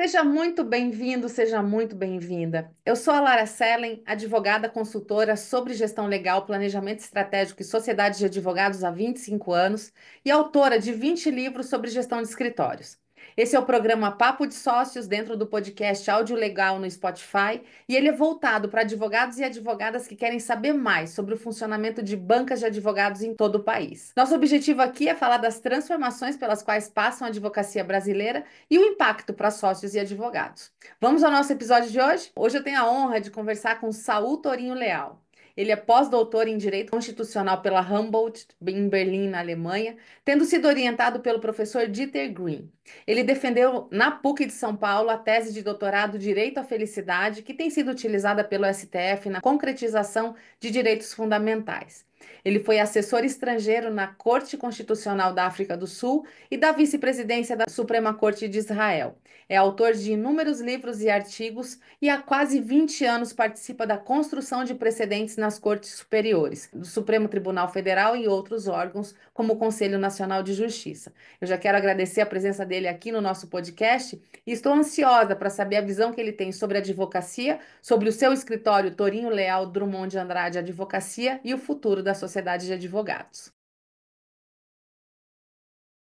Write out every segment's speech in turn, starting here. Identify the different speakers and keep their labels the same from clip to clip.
Speaker 1: Seja muito bem-vindo, seja muito bem-vinda. Eu sou a Lara Sellen, advogada consultora sobre gestão legal, planejamento estratégico e sociedade de advogados há 25 anos e autora de 20 livros sobre gestão de escritórios. Esse é o programa Papo de Sócios dentro do podcast Áudio Legal no Spotify e ele é voltado para advogados e advogadas que querem saber mais sobre o funcionamento de bancas de advogados em todo o país. Nosso objetivo aqui é falar das transformações pelas quais passa a advocacia brasileira e o impacto para sócios e advogados. Vamos ao nosso episódio de hoje? Hoje eu tenho a honra de conversar com Saul Torinho Leal. Ele é pós-doutor em Direito Constitucional pela Humboldt, em Berlim, na Alemanha, tendo sido orientado pelo professor Dieter Green. Ele defendeu na PUC de São Paulo a tese de doutorado Direito à Felicidade, que tem sido utilizada pelo STF na concretização de direitos fundamentais. Ele foi assessor estrangeiro na Corte Constitucional da África do Sul e da vice-presidência da Suprema Corte de Israel. É autor de inúmeros livros e artigos e há quase 20 anos participa da construção de precedentes nas cortes superiores, do Supremo Tribunal Federal e outros órgãos, como o Conselho Nacional de Justiça. Eu já quero agradecer a presença dele aqui no nosso podcast e estou ansiosa para saber a visão que ele tem sobre a advocacia, sobre o seu escritório Torinho Leal Drummond de Andrade Advocacia e o futuro da sociedade de advogados.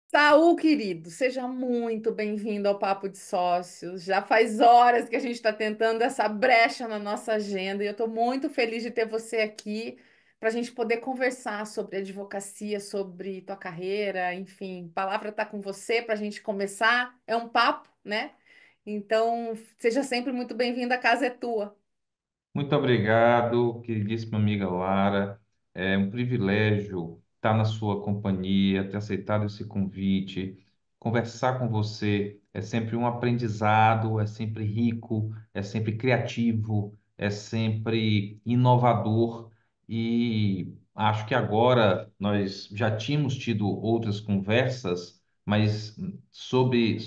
Speaker 1: Saul, querido, seja muito bem-vindo ao Papo de Sócios. Já faz horas que a gente está tentando essa brecha na nossa agenda e eu estou muito feliz de ter você aqui para a gente poder conversar sobre advocacia, sobre tua carreira, enfim, a palavra está com você para a gente começar. É um papo, né? Então, seja sempre muito bem-vindo, a casa é tua.
Speaker 2: Muito obrigado, queridíssima amiga Lara. É um privilégio estar na sua companhia, ter aceitado esse convite. Conversar com você é sempre um aprendizado, é sempre rico, é sempre criativo, é sempre inovador. E acho que agora nós já tínhamos tido outras conversas, mas sob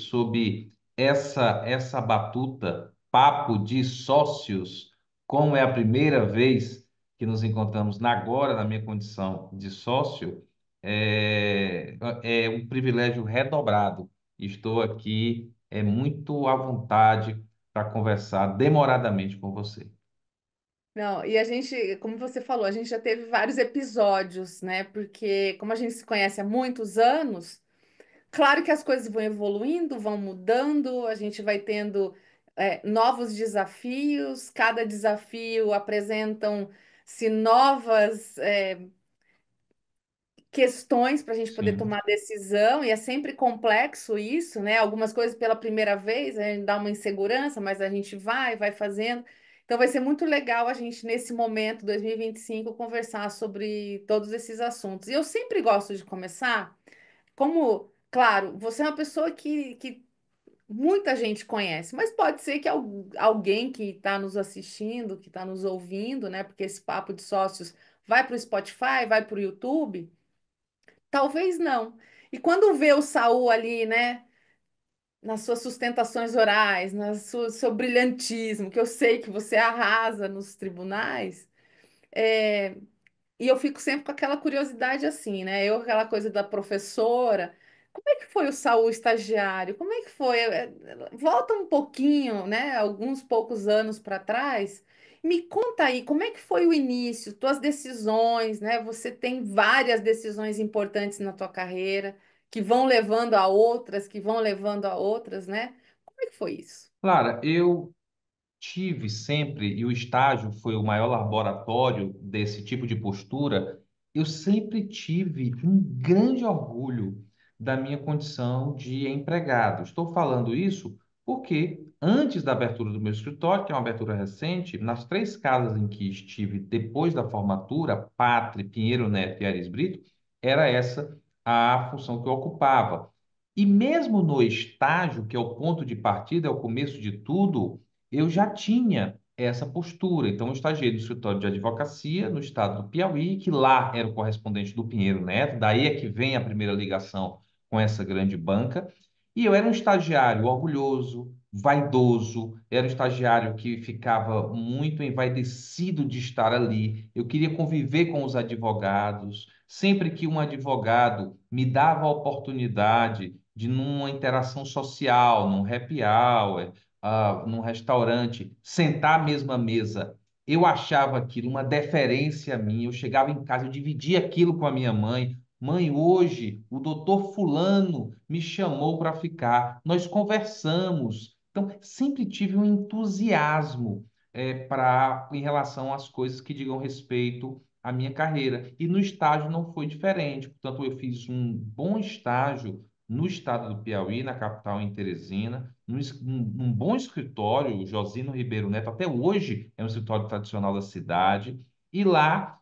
Speaker 2: essa batuta, papo de sócios. Como é a primeira vez que nos encontramos agora na minha condição de sócio, é um privilégio redobrado. Estou aqui muito à vontade para conversar demoradamente com você.
Speaker 1: Não, e a gente, como você falou, a gente já teve vários episódios, né? Porque como a gente se conhece há muitos anos, claro que as coisas vão evoluindo, vão mudando, a gente vai tendo novos desafios, cada desafio apresentam-se novas questões para a gente poder
Speaker 2: Sim.
Speaker 1: tomar decisão, e é sempre complexo isso, né? Algumas coisas pela primeira vez, a gente dá uma insegurança, mas a gente vai fazendo. Então vai ser muito legal a gente, nesse momento, 2025, conversar sobre todos esses assuntos. E eu sempre gosto de começar, como, claro, você é uma pessoa que muita gente conhece, mas pode ser que alguém que está nos assistindo, que está nos ouvindo, né? Porque esse papo de sócios vai para o Spotify, vai para o YouTube. Talvez não. E quando vê o Saul ali, né, nas suas sustentações orais, seu brilhantismo, que eu sei que você arrasa nos tribunais, é, e eu fico sempre com aquela curiosidade assim, né? Eu, aquela coisa da professora. Como é que foi o Saul estagiário? Como é que foi? Volta um pouquinho, né? Alguns poucos anos para trás. Me conta aí, como é que foi o início, tuas decisões, né? Você tem várias decisões importantes na tua carreira, que vão levando a outras, que vão levando a outras, né? Como é que foi isso?
Speaker 2: Clara, eu tive sempre, e o estágio foi o maior laboratório desse tipo de postura, eu sempre tive um grande orgulho da minha condição de empregado. Estou falando isso porque, antes da abertura do meu escritório, que é uma abertura recente, nas três casas em que estive depois da formatura, Pátria, Pinheiro Neto e Ares Brito, era essa a função que eu ocupava. E mesmo no estágio, que é o ponto de partida, é o começo de tudo, eu já tinha essa postura. Então, eu estagiei no escritório de advocacia no estado do Piauí, que lá era o correspondente do Pinheiro Neto, daí é que vem a primeira ligação com essa grande banca. E eu era um estagiário orgulhoso, vaidoso, era um estagiário que ficava muito envaidecido de estar ali. Eu queria conviver com os advogados. Sempre que um advogado me dava a oportunidade de numa interação social, num happy hour, num restaurante, sentar à mesma mesa. Eu achava aquilo uma deferência minha. Eu chegava em casa, eu dividia aquilo com a minha mãe. Mãe, hoje o doutor Fulano me chamou para ficar. Nós conversamos. Então, sempre tive um entusiasmo em relação às coisas que digam respeito à minha carreira. E no estágio não foi diferente. Portanto, eu fiz um bom estágio no estado do Piauí, na capital, em Teresina, num bom escritório, o Josino Ribeiro Neto, até hoje é um escritório tradicional da cidade, e lá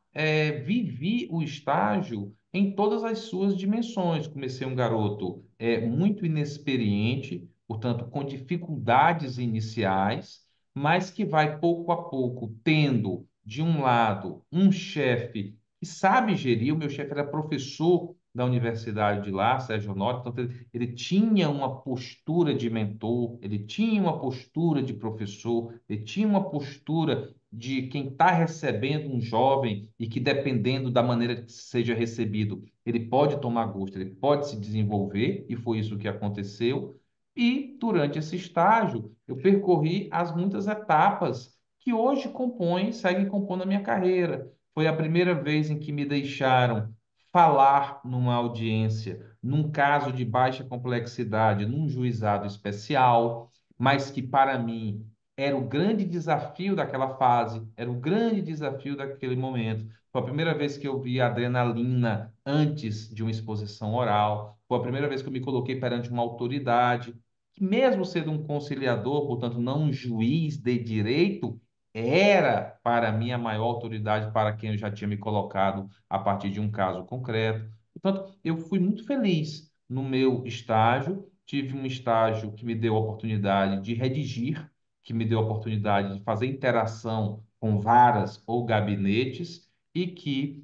Speaker 2: vivi o estágio em todas as suas dimensões. Comecei um garoto muito inexperiente, portanto, com dificuldades iniciais, mas que vai pouco a pouco tendo, de um lado, um chefe que sabe gerir. O meu chefe era professor da universidade de lá, Sérgio Honório, então ele tinha uma postura de mentor, ele tinha uma postura de professor, ele tinha uma postura de quem está recebendo um jovem e que, dependendo da maneira que seja recebido, ele pode tomar gosto, ele pode se desenvolver, e foi isso que aconteceu. E durante esse estágio, eu percorri as muitas etapas que hoje compõem, seguem compondo a minha carreira. Foi a primeira vez em que me deixaram falar numa audiência, num caso de baixa complexidade, num juizado especial, mas que para mim era o grande desafio daquela fase, era o grande desafio daquele momento. Foi a primeira vez que eu vi adrenalina antes de uma exposição oral, foi a primeira vez que eu me coloquei perante uma autoridade, que mesmo sendo um conciliador, portanto, não um juiz de direito, era para mim a maior autoridade para quem eu já tinha me colocado a partir de um caso concreto. Portanto, eu fui muito feliz no meu estágio, tive um estágio que me deu a oportunidade de redigir, que me deu a oportunidade de fazer interação com varas ou gabinetes, e que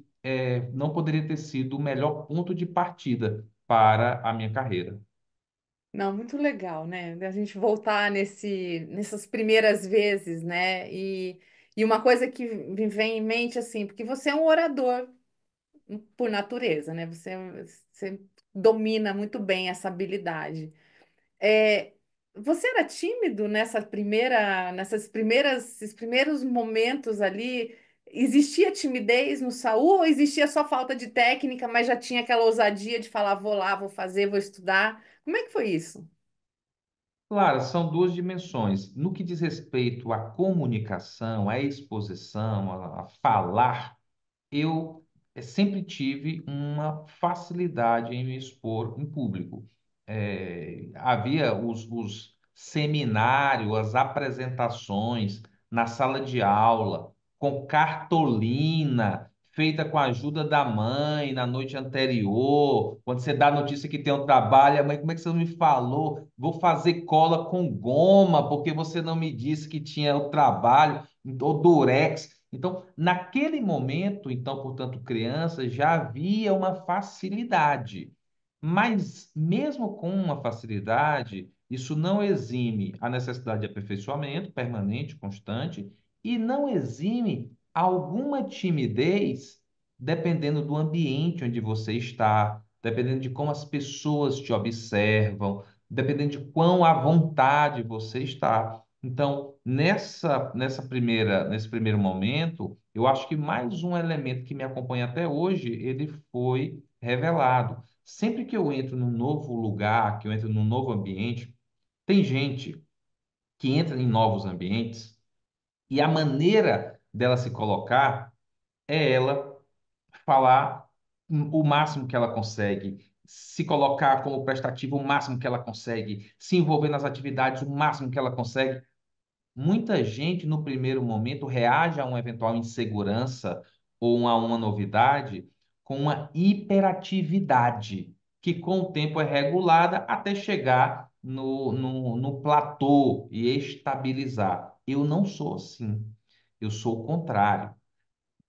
Speaker 2: não poderia ter sido o melhor ponto de partida para a minha carreira.
Speaker 1: Não, muito legal, né? A gente voltar nessas primeiras vezes, né? E uma coisa que me vem em mente, assim, porque você é um orador por natureza, né? Você domina muito bem essa habilidade. É, você era tímido esses primeiros momentos ali? Existia timidez no Saul ou existia só falta de técnica, mas já tinha aquela ousadia de falar, vou lá, vou fazer, vou estudar? Como é que foi isso?
Speaker 2: Claro, são duas dimensões. No que diz respeito à comunicação, à exposição, a falar, eu sempre tive uma facilidade em me expor em público. Havia os seminários, as apresentações na sala de aula, com cartolina, feita com a ajuda da mãe na noite anterior. Quando você dá a notícia que tem um trabalho, a mãe, como é que você não me falou? Vou fazer cola com goma, porque você não me disse que tinha o trabalho, ou durex. Então, naquele momento, então, portanto, criança, já havia uma facilidade. Mas, mesmo com uma facilidade, isso não exime a necessidade de aperfeiçoamento permanente, constante, e não exime alguma timidez, dependendo do ambiente onde você está, dependendo de como as pessoas te observam, dependendo de quão à vontade você está. Então, nesse primeiro momento, eu acho que mais um elemento que me acompanha até hoje, ele foi revelado. Sempre que eu entro num novo lugar, que eu entro num novo ambiente, tem gente que entra em novos ambientes e a maneira dela se colocar é ela falar o máximo que ela consegue, se colocar como prestativa o máximo que ela consegue, se envolver nas atividades o máximo que ela consegue. Muita gente, no primeiro momento, reage a uma eventual insegurança ou a uma novidade com uma hiperatividade, que com o tempo é regulada até chegar no platô e estabilizar. Eu não sou assim. Eu sou o contrário.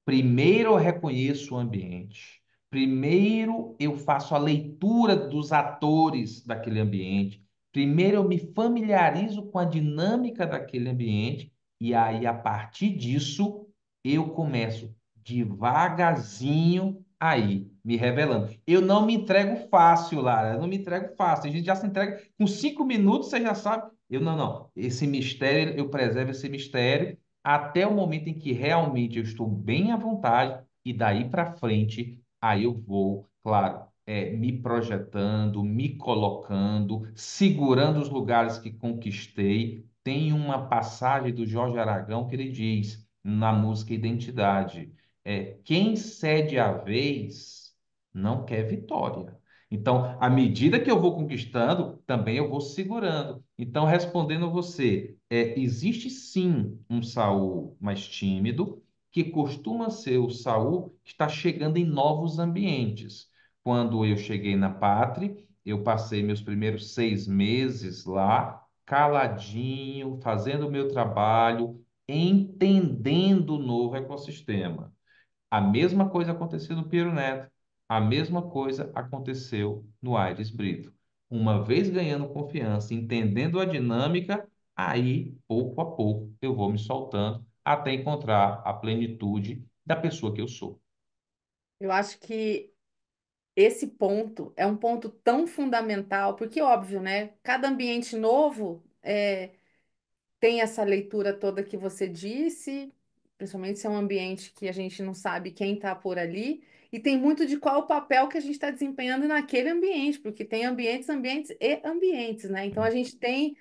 Speaker 2: Primeiro eu reconheço o ambiente. Primeiro eu faço a leitura dos atores daquele ambiente. Primeiro eu me familiarizo com a dinâmica daquele ambiente. E aí, a partir disso, eu começo devagarzinho aí, me revelando. Eu não me entrego fácil, Lara. Eu não me entrego fácil. A gente já se entrega com 5 minutos, você já sabe. Eu não, não. Esse mistério, eu preservo esse mistério até o momento em que realmente eu estou bem à vontade e daí para frente, aí eu vou, claro, me projetando, me colocando, segurando os lugares que conquistei. Tem uma passagem do Jorge Aragão que ele diz na música Identidade quem cede a vez não quer vitória. Então, à medida que eu vou conquistando, também eu vou segurando. Então, respondendo você, existe sim um Saul mais tímido, que costuma ser o Saul que está chegando em novos ambientes. Quando eu cheguei na Pátria, eu passei meus primeiros 6 meses lá, caladinho, fazendo o meu trabalho, entendendo o novo ecossistema. A mesma coisa aconteceu no Piero Neto. A mesma coisa aconteceu no Aires Brito. Uma vez ganhando confiança, entendendo a dinâmica, aí, pouco a pouco, eu vou me soltando até encontrar a plenitude da pessoa que eu sou.
Speaker 1: Eu acho que esse ponto é um ponto tão fundamental, porque, óbvio, né? Cada ambiente novo tem essa leitura toda que você disse, principalmente se é um ambiente que a gente não sabe quem está por ali, e tem muito de qual o papel que a gente está desempenhando naquele ambiente, porque tem ambientes, ambientes e ambientes, né? Então a gente tem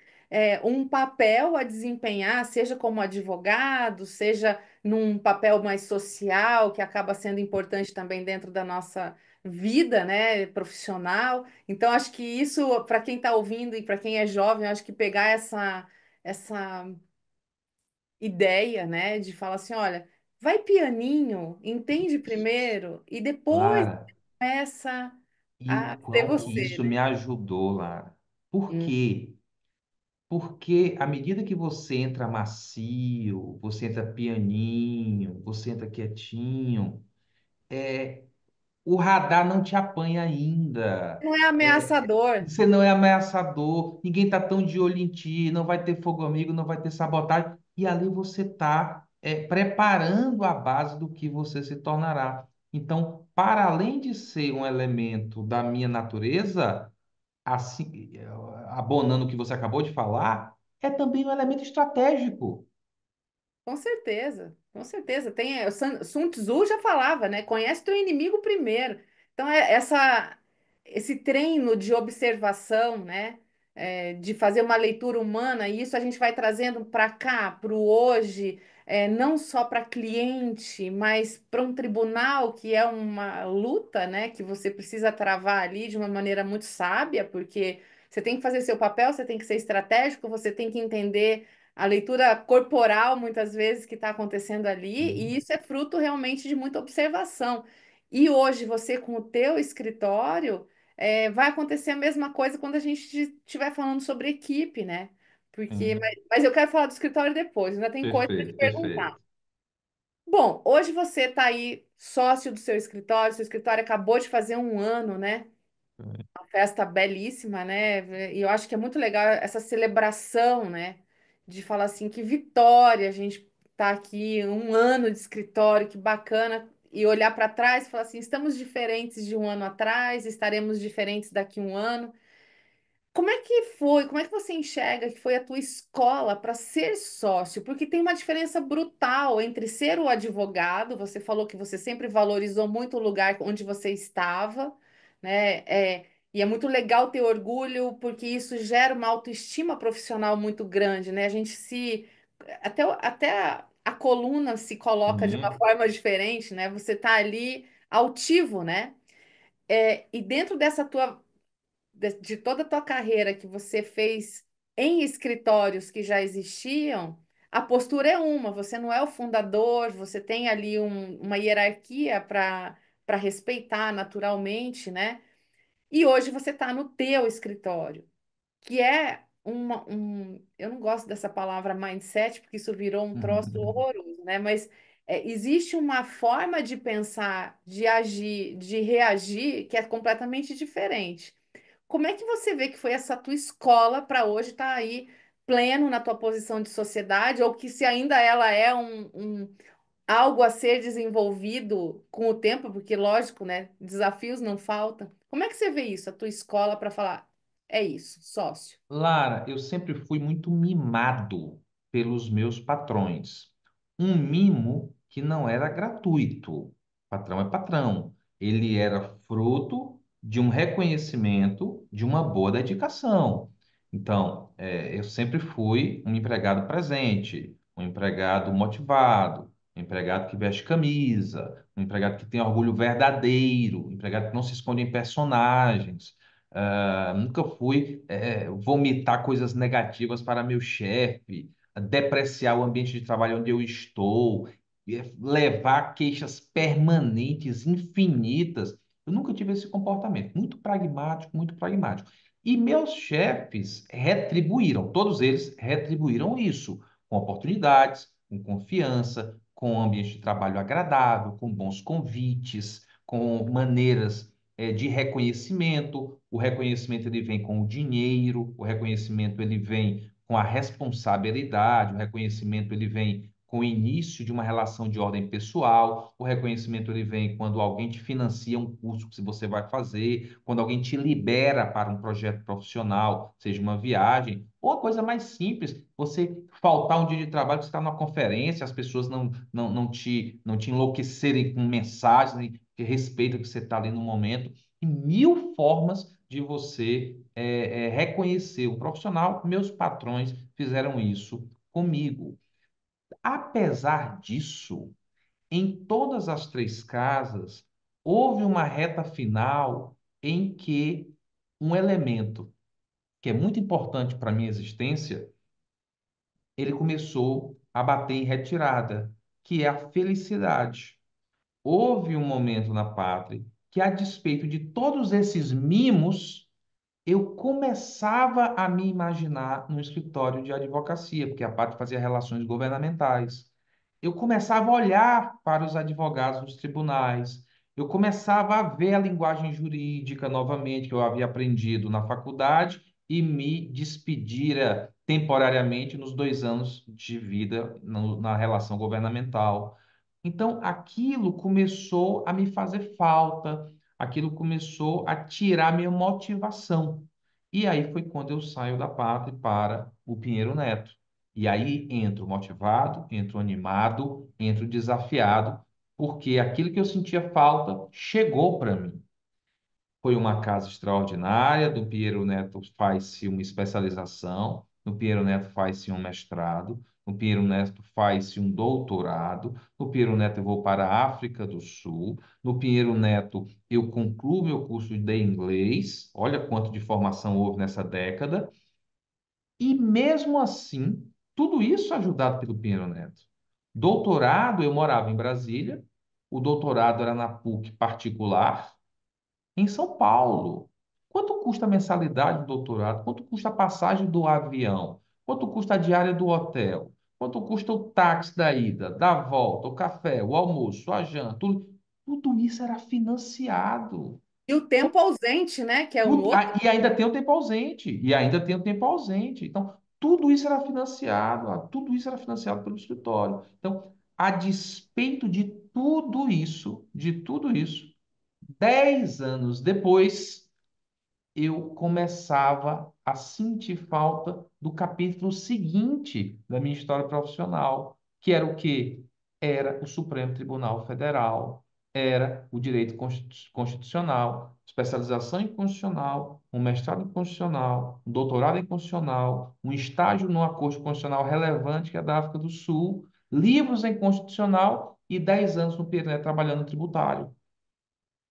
Speaker 1: um papel a desempenhar, seja como advogado, seja num papel mais social, que acaba sendo importante também dentro da nossa vida, né, profissional. Então acho que isso, para quem está ouvindo e para quem é jovem, eu acho que pegar essa ideia, né, de falar assim, olha, vai pianinho, entende primeiro e depois
Speaker 2: Lara,
Speaker 1: começa
Speaker 2: e o
Speaker 1: a ser
Speaker 2: quão que
Speaker 1: você,
Speaker 2: isso
Speaker 1: né?
Speaker 2: me ajudou, Lara. Por
Speaker 1: Hum.
Speaker 2: quê? Porque à medida que você entra macio, você entra pianinho, você entra quietinho, o radar não te apanha ainda.
Speaker 1: Não é ameaçador,
Speaker 2: Você não é ameaçador, ninguém tá tão de olho em ti, não vai ter fogo amigo, não vai ter sabotagem. E ali você está preparando a base do que você se tornará. Então, para além de ser um elemento da minha natureza, assim, abonando o que você acabou de falar, é também um elemento estratégico.
Speaker 1: com certeza, com certeza. Tem, o Sun Tzu já falava, né? Conhece teu inimigo primeiro. Então, esse treino de observação, né? De fazer uma leitura humana, e isso a gente vai trazendo para cá, para o hoje, não só para cliente, mas para um tribunal, que é uma luta, né? Que você precisa travar ali de uma maneira muito sábia, porque você tem que fazer seu papel, você tem que ser estratégico, você tem que entender a leitura corporal, muitas vezes, que está acontecendo ali, e
Speaker 2: Hum,
Speaker 1: isso é fruto realmente de muita observação. E hoje, você com o teu escritório, vai acontecer a mesma coisa quando a gente estiver falando sobre equipe, né? Porque,
Speaker 2: sim.
Speaker 1: mas eu quero falar do escritório depois, ainda tem coisa para te
Speaker 2: Perfeito,
Speaker 1: perguntar.
Speaker 2: perfeito.
Speaker 1: Bom, hoje você está aí sócio do seu escritório acabou de fazer um ano, né? Uma festa belíssima, né? E eu acho que é muito legal essa celebração, né? De falar assim, que vitória a gente tá aqui, um ano de escritório, que bacana. E olhar para trás e falar assim, estamos diferentes de um ano atrás, estaremos diferentes daqui a um ano. Como é que foi? Como é que você enxerga que foi a tua escola para ser sócio? Porque tem uma diferença brutal entre ser o advogado, você falou que você sempre valorizou muito o lugar onde você estava, né? E é muito legal ter orgulho, porque isso gera uma autoestima profissional muito grande, né? A gente se. Até a coluna se coloca de uma
Speaker 2: Sim.
Speaker 1: forma diferente, né? Você está ali altivo, né? E dentro dessa tua de toda a tua carreira que você fez em escritórios que já existiam, a postura é uma, você não é o fundador, você tem ali uma hierarquia para respeitar naturalmente, né? E hoje você está no teu escritório, que é eu não gosto dessa palavra mindset, porque isso virou um troço horroroso, né? Mas existe uma forma de pensar, de agir, de reagir que é completamente diferente. Como é que você vê que foi essa tua escola para hoje estar aí pleno na tua posição de sociedade, ou que se ainda ela é algo a ser desenvolvido com o tempo, porque lógico, né? Desafios não faltam. Como é que você vê isso, a tua escola, para falar, é isso, sócio?
Speaker 2: Lara, eu sempre fui muito mimado pelos meus patrões. Um mimo que não era gratuito. Patrão é patrão. Ele era fruto de um reconhecimento, de uma boa dedicação. Então, eu sempre fui um empregado presente, um empregado motivado, um empregado que veste camisa, um empregado que tem orgulho verdadeiro, um empregado que não se esconde em personagens. Nunca fui vomitar coisas negativas para meu chefe, depreciar o ambiente de trabalho onde eu estou, levar queixas permanentes, infinitas. Eu nunca tive esse comportamento. Muito pragmático, muito pragmático. E meus chefes retribuíram, todos eles retribuíram isso, com oportunidades, com confiança, com um ambiente de trabalho agradável, com bons convites, com maneiras de reconhecimento. O reconhecimento ele vem com o dinheiro, o reconhecimento ele vem com a responsabilidade, o reconhecimento ele vem com o início de uma relação de ordem pessoal, o reconhecimento ele vem quando alguém te financia um curso que você vai fazer, quando alguém te libera para um projeto profissional, seja uma viagem, ou a coisa mais simples, você faltar um dia de trabalho, você está numa conferência, as pessoas não te enlouquecerem com mensagens, que respeita que você está ali no momento, e mil formas de você reconhecer um profissional. Meus patrões fizeram isso comigo. Apesar disso, em todas as três casas, houve uma reta final em que um elemento que é muito importante para a minha existência, ele começou a bater em retirada, que é a felicidade. Houve um momento na pátria que, a despeito de todos esses mimos, eu começava a me imaginar no escritório de advocacia, porque a pátria fazia relações governamentais. Eu começava a olhar para os advogados nos tribunais. Eu começava a ver a linguagem jurídica novamente, que eu havia aprendido na faculdade, e me despedira temporariamente nos 2 anos de vida na relação governamental. Então, aquilo começou a me fazer falta, aquilo começou a tirar minha motivação. E aí foi quando eu saio da pátria para o Pinheiro Neto. E aí entro motivado, entro animado, entro desafiado, porque aquilo que eu sentia falta chegou para mim. Foi uma casa extraordinária. Do Pinheiro Neto faz-se uma especialização, no Pinheiro Neto faz-se um mestrado, no Pinheiro Neto faz-se um doutorado, no Pinheiro Neto eu vou para a África do Sul, no Pinheiro Neto eu concluo meu curso de inglês. Olha quanto de formação houve nessa década. E mesmo assim, tudo isso ajudado pelo Pinheiro Neto. Doutorado, eu morava em Brasília, o doutorado era na PUC particular, em São Paulo. Quanto custa a mensalidade do doutorado? Quanto custa a passagem do avião? Quanto custa a diária do hotel? Quanto custa o táxi da ida, da volta, o café, o almoço, a janta? Tudo isso era financiado.
Speaker 1: E o tempo ausente, né? Que é um outro.
Speaker 2: E ainda tem o tempo ausente. E ainda tem o tempo ausente. Então, tudo isso era financiado. Tudo isso era financiado pelo escritório. Então, a despeito de tudo isso, 10 anos depois, eu começava a sentir falta do capítulo seguinte da minha história profissional, que era o quê? Era o Supremo Tribunal Federal, era o direito constitucional, especialização em constitucional, um mestrado em constitucional, um doutorado em constitucional, um estágio numa corte constitucional relevante, que é da África do Sul, livros em constitucional e 10 anos no PNE trabalhando no tributário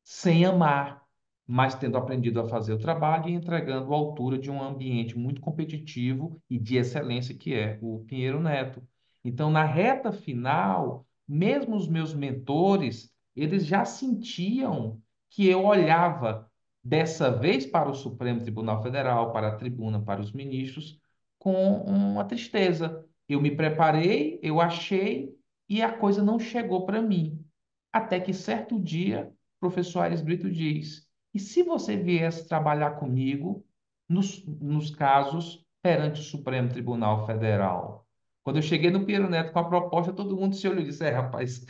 Speaker 2: sem amar, mas tendo aprendido a fazer o trabalho e entregando à altura de um ambiente muito competitivo e de excelência que é o Pinheiro Neto. Então, na reta final, mesmo os meus mentores, eles já sentiam que eu olhava dessa vez para o Supremo Tribunal Federal, para a tribuna, para os ministros, com uma tristeza. Eu me preparei, eu achei, e a coisa não chegou para mim. Até que certo dia professor Aires Brito diz: e se você viesse trabalhar comigo nos casos perante o Supremo Tribunal Federal? Quando eu cheguei no Pinheiro Neto com a proposta, todo mundo se olhou e disse: É, rapaz,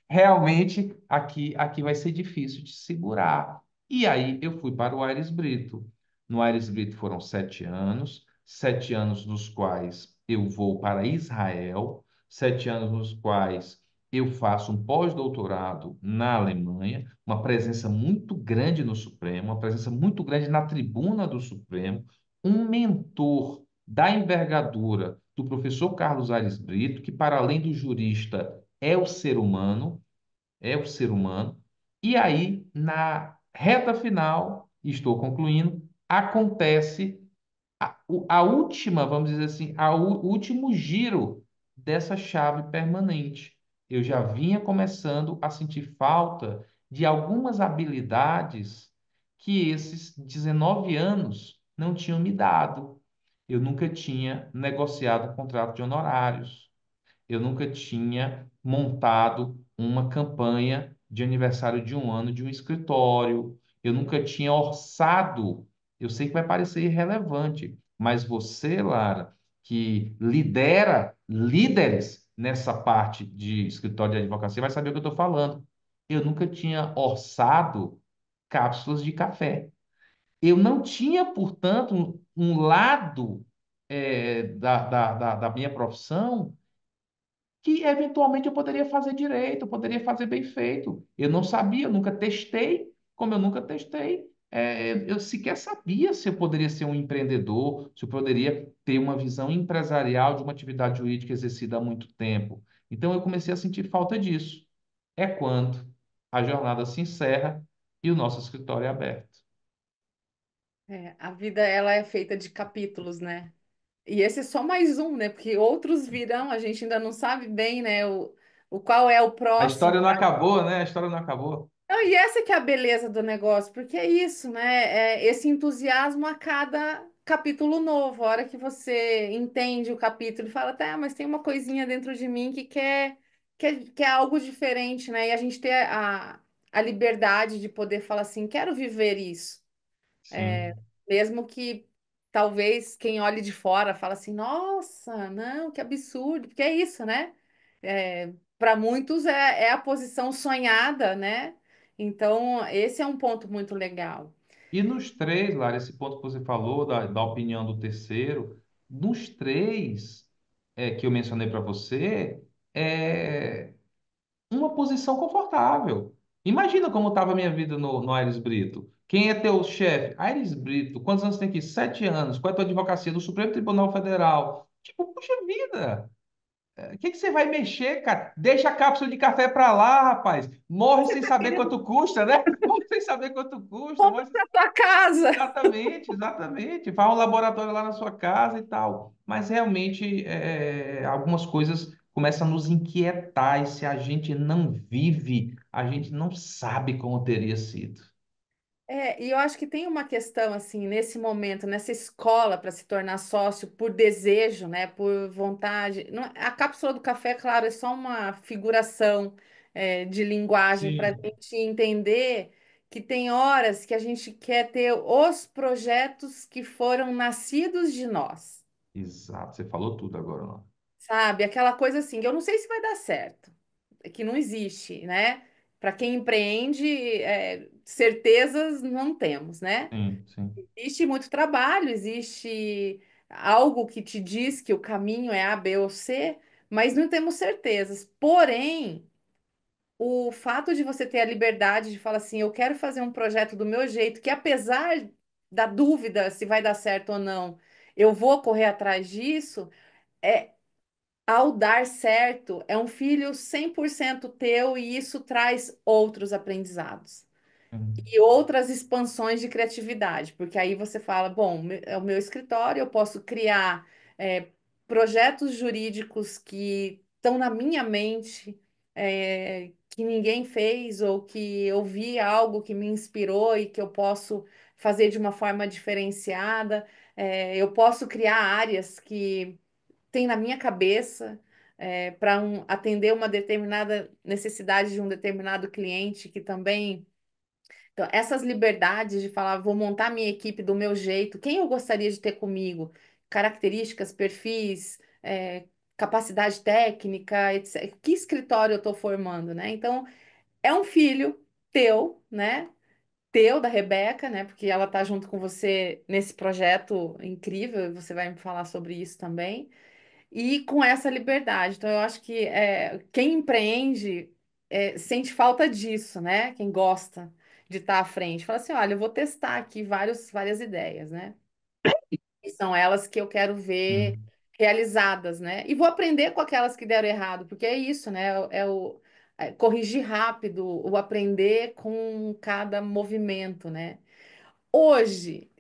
Speaker 2: realmente aqui vai ser difícil de segurar. E aí eu fui para o Aires Brito. No Aires Brito foram 7 anos, 7 anos nos quais eu vou para Israel, 7 anos nos quais eu faço um pós-doutorado na Alemanha, uma presença muito grande no Supremo, uma presença muito grande na tribuna do Supremo, um mentor da envergadura do professor Carlos Aires Brito, que para além do jurista é o ser humano, é o ser humano. E aí, na reta final, estou concluindo, acontece a última, vamos dizer assim, o último giro dessa chave permanente. Eu já vinha começando a sentir falta de algumas habilidades que esses 19 anos não tinham me dado. Eu nunca tinha negociado contrato de honorários. Eu nunca tinha montado uma campanha de aniversário de um ano de um escritório. Eu nunca tinha orçado. Eu sei que vai parecer irrelevante, mas você, Lara, que lidera líderes nessa parte de escritório de advocacia, vai saber o que eu estou falando. Eu nunca tinha orçado cápsulas de café. Eu não tinha, portanto, um lado da minha profissão que eventualmente eu poderia fazer direito, eu poderia fazer bem feito. Eu não sabia, eu nunca testei, como eu nunca testei, eu sequer sabia se eu poderia ser um empreendedor, se eu poderia ter uma visão empresarial de uma atividade jurídica exercida há muito tempo. Então eu comecei a sentir falta disso. É quando a jornada se encerra e o nosso escritório é aberto.
Speaker 1: É, a vida ela é feita de capítulos, né? E esse é só mais um, né? Porque outros virão, a gente ainda não sabe bem, né? O qual é o
Speaker 2: A
Speaker 1: próximo.
Speaker 2: história não acabou, né? A história não acabou.
Speaker 1: Não, e essa que é a beleza do negócio, porque é isso, né? É esse entusiasmo a cada capítulo novo. A hora que você entende o capítulo e fala, tá, mas tem uma coisinha dentro de mim que quer algo diferente, né? E a gente ter a liberdade de poder falar assim, quero viver isso.
Speaker 2: Sim.
Speaker 1: Mesmo que talvez quem olhe de fora fala assim, nossa, não, que absurdo, porque é isso, né? Para muitos é a posição sonhada, né? Então, esse é um ponto muito legal.
Speaker 2: E nos três, Lara, esse ponto que você falou da opinião do terceiro, nos três que eu mencionei para você, é uma posição confortável. Imagina como estava a minha vida no Aires Brito. Quem é teu chefe? Aires Brito. Quantos anos tem aqui? 7 anos. Qual é a tua advocacia? Do Supremo Tribunal Federal. Tipo, puxa vida. O que que você vai mexer, cara? Deixa a cápsula de café para lá, rapaz. Morre
Speaker 1: Você
Speaker 2: sem
Speaker 1: está
Speaker 2: saber
Speaker 1: querendo
Speaker 2: quanto custa, né? Morre sem saber quanto custa.
Speaker 1: compra
Speaker 2: Morre
Speaker 1: para tua casa.
Speaker 2: Exatamente, exatamente. Faz um laboratório lá na sua casa e tal. Mas realmente algumas coisas começam a nos inquietar e se a gente não vive, a gente não sabe como teria sido.
Speaker 1: E eu acho que tem uma questão assim, nesse momento, nessa escola para se tornar sócio por desejo, né, por vontade. A cápsula do café, claro, é só uma figuração, de linguagem para a
Speaker 2: Sim.
Speaker 1: gente entender que tem horas que a gente quer ter os projetos que foram nascidos de nós,
Speaker 2: Exato, você falou tudo agora, não?
Speaker 1: sabe? Aquela coisa assim, que eu não sei se vai dar certo, que não existe, né? Para quem empreende, certezas não temos, né?
Speaker 2: Sim, sim.
Speaker 1: Existe muito trabalho, existe algo que te diz que o caminho é A, B ou C, mas não temos certezas. Porém, o fato de você ter a liberdade de falar assim, eu quero fazer um projeto do meu jeito, que apesar da dúvida se vai dar certo ou não, eu vou correr atrás disso, é ao dar certo, é um filho 100% teu e isso traz outros aprendizados
Speaker 2: Sim.
Speaker 1: e outras expansões de criatividade, porque aí você fala, bom, é o meu escritório, eu posso criar projetos jurídicos que estão na minha mente, que ninguém fez, ou que eu vi algo que me inspirou e que eu posso fazer de uma forma diferenciada. Eu posso criar áreas que tem na minha cabeça. Para atender uma determinada necessidade de um determinado cliente que também então, essas liberdades de falar, vou montar minha equipe do meu jeito, quem eu gostaria de ter comigo, características, perfis, capacidade técnica, etc. Que escritório eu estou formando, né? Então, é um filho teu, né? Teu, da Rebeca, né? Porque ela tá junto com você nesse projeto incrível, e você vai me falar sobre isso também. E com essa liberdade. Então, eu acho que quem empreende sente falta disso, né? Quem gosta de estar à frente. Fala assim: olha, eu vou testar aqui várias ideias, né? E são elas que eu quero ver
Speaker 2: Sim,
Speaker 1: realizadas, né? E vou aprender com aquelas que deram errado, porque é isso, né? Corrigir rápido, o aprender com cada movimento, né? Hoje,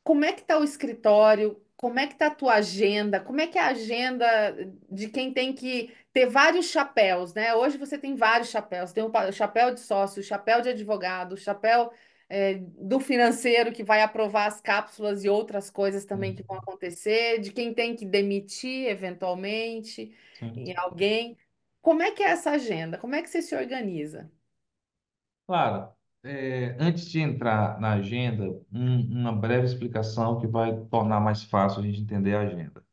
Speaker 1: como é que está o escritório? Como é que está a tua agenda? Como é que é a agenda de quem tem que ter vários chapéus, né? Hoje você tem vários chapéus. Tem o chapéu de sócio, o chapéu de advogado, o chapéu do financeiro que vai aprovar as cápsulas e outras coisas também que vão
Speaker 2: sim,
Speaker 1: acontecer, de quem tem que demitir eventualmente
Speaker 2: sim.
Speaker 1: em alguém. Como é que é essa agenda? Como é que você se organiza?
Speaker 2: Claro, antes de entrar na agenda, uma breve explicação que vai tornar mais fácil a gente entender a agenda.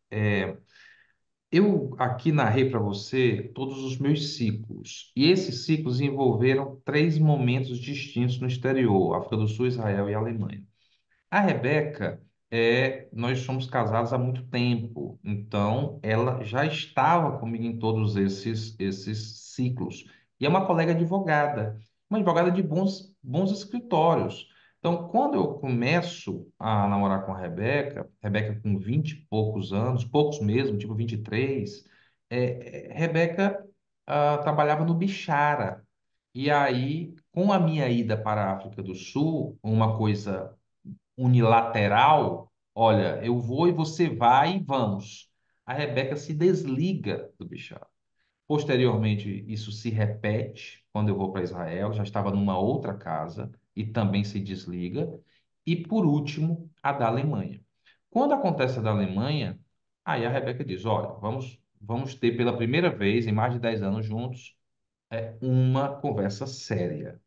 Speaker 2: Eu aqui narrei para você todos os meus ciclos, e esses ciclos envolveram três momentos distintos no exterior: África do Sul, Israel e Alemanha. A Rebeca, nós somos casados há muito tempo, então ela já estava comigo em todos esses ciclos. E é uma colega advogada, uma advogada de bons escritórios. Então, quando eu começo a namorar com a Rebeca, Rebeca com 20 e poucos anos, poucos mesmo, tipo 23, Rebeca trabalhava no Bichara. E aí, com a minha ida para a África do Sul, uma coisa unilateral, olha, eu vou e você vai e vamos. A Rebeca se desliga do Bichara. Posteriormente, isso se repete quando eu vou para Israel, já estava numa outra casa e também se desliga. E por último, a da Alemanha. Quando acontece a da Alemanha, aí a Rebeca diz: olha, vamos ter pela primeira vez em mais de 10 anos juntos uma conversa séria.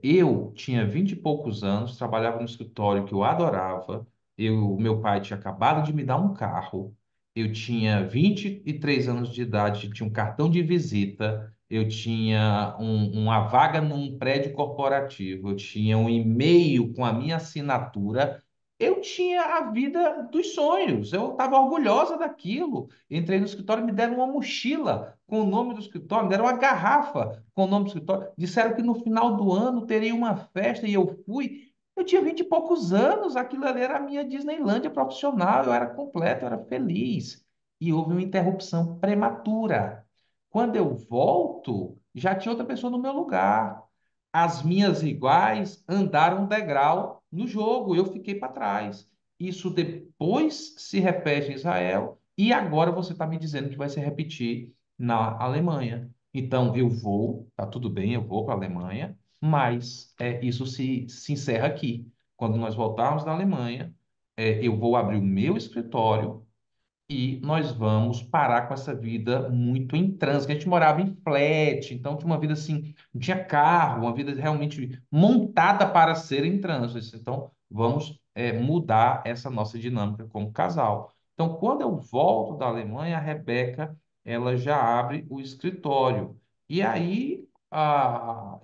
Speaker 2: Eu tinha 20 e poucos anos, trabalhava no escritório que eu adorava. Meu pai tinha acabado de me dar um carro. Eu tinha 23 anos de idade, tinha um cartão de visita. Eu tinha uma vaga num prédio corporativo. Eu tinha um e-mail com a minha assinatura. Eu tinha a vida dos sonhos. Eu estava orgulhosa daquilo. Entrei no escritório, me deram uma mochila com o nome do escritório, me deram uma garrafa com o nome do escritório. Disseram que no final do ano teria uma festa e eu fui. Eu tinha 20 e poucos anos, aquilo ali era a minha Disneylândia profissional, eu era completo, eu era feliz. E houve uma interrupção prematura. Quando eu volto, já tinha outra pessoa no meu lugar. As minhas iguais andaram um degrau no jogo, eu fiquei para trás. Isso depois se repete em Israel, e agora você está me dizendo que vai se repetir na Alemanha. Então, eu vou, tá tudo bem, eu vou para a Alemanha, mas isso se encerra aqui. Quando nós voltarmos da Alemanha, eu vou abrir o meu escritório e nós vamos parar com essa vida muito em trânsito. A gente morava em flat, então tinha uma vida assim, não tinha carro, uma vida realmente montada para ser em trânsito. Então, vamos mudar essa nossa dinâmica como casal. Então, quando eu volto da Alemanha, a Rebeca, ela já abre o escritório. E aí,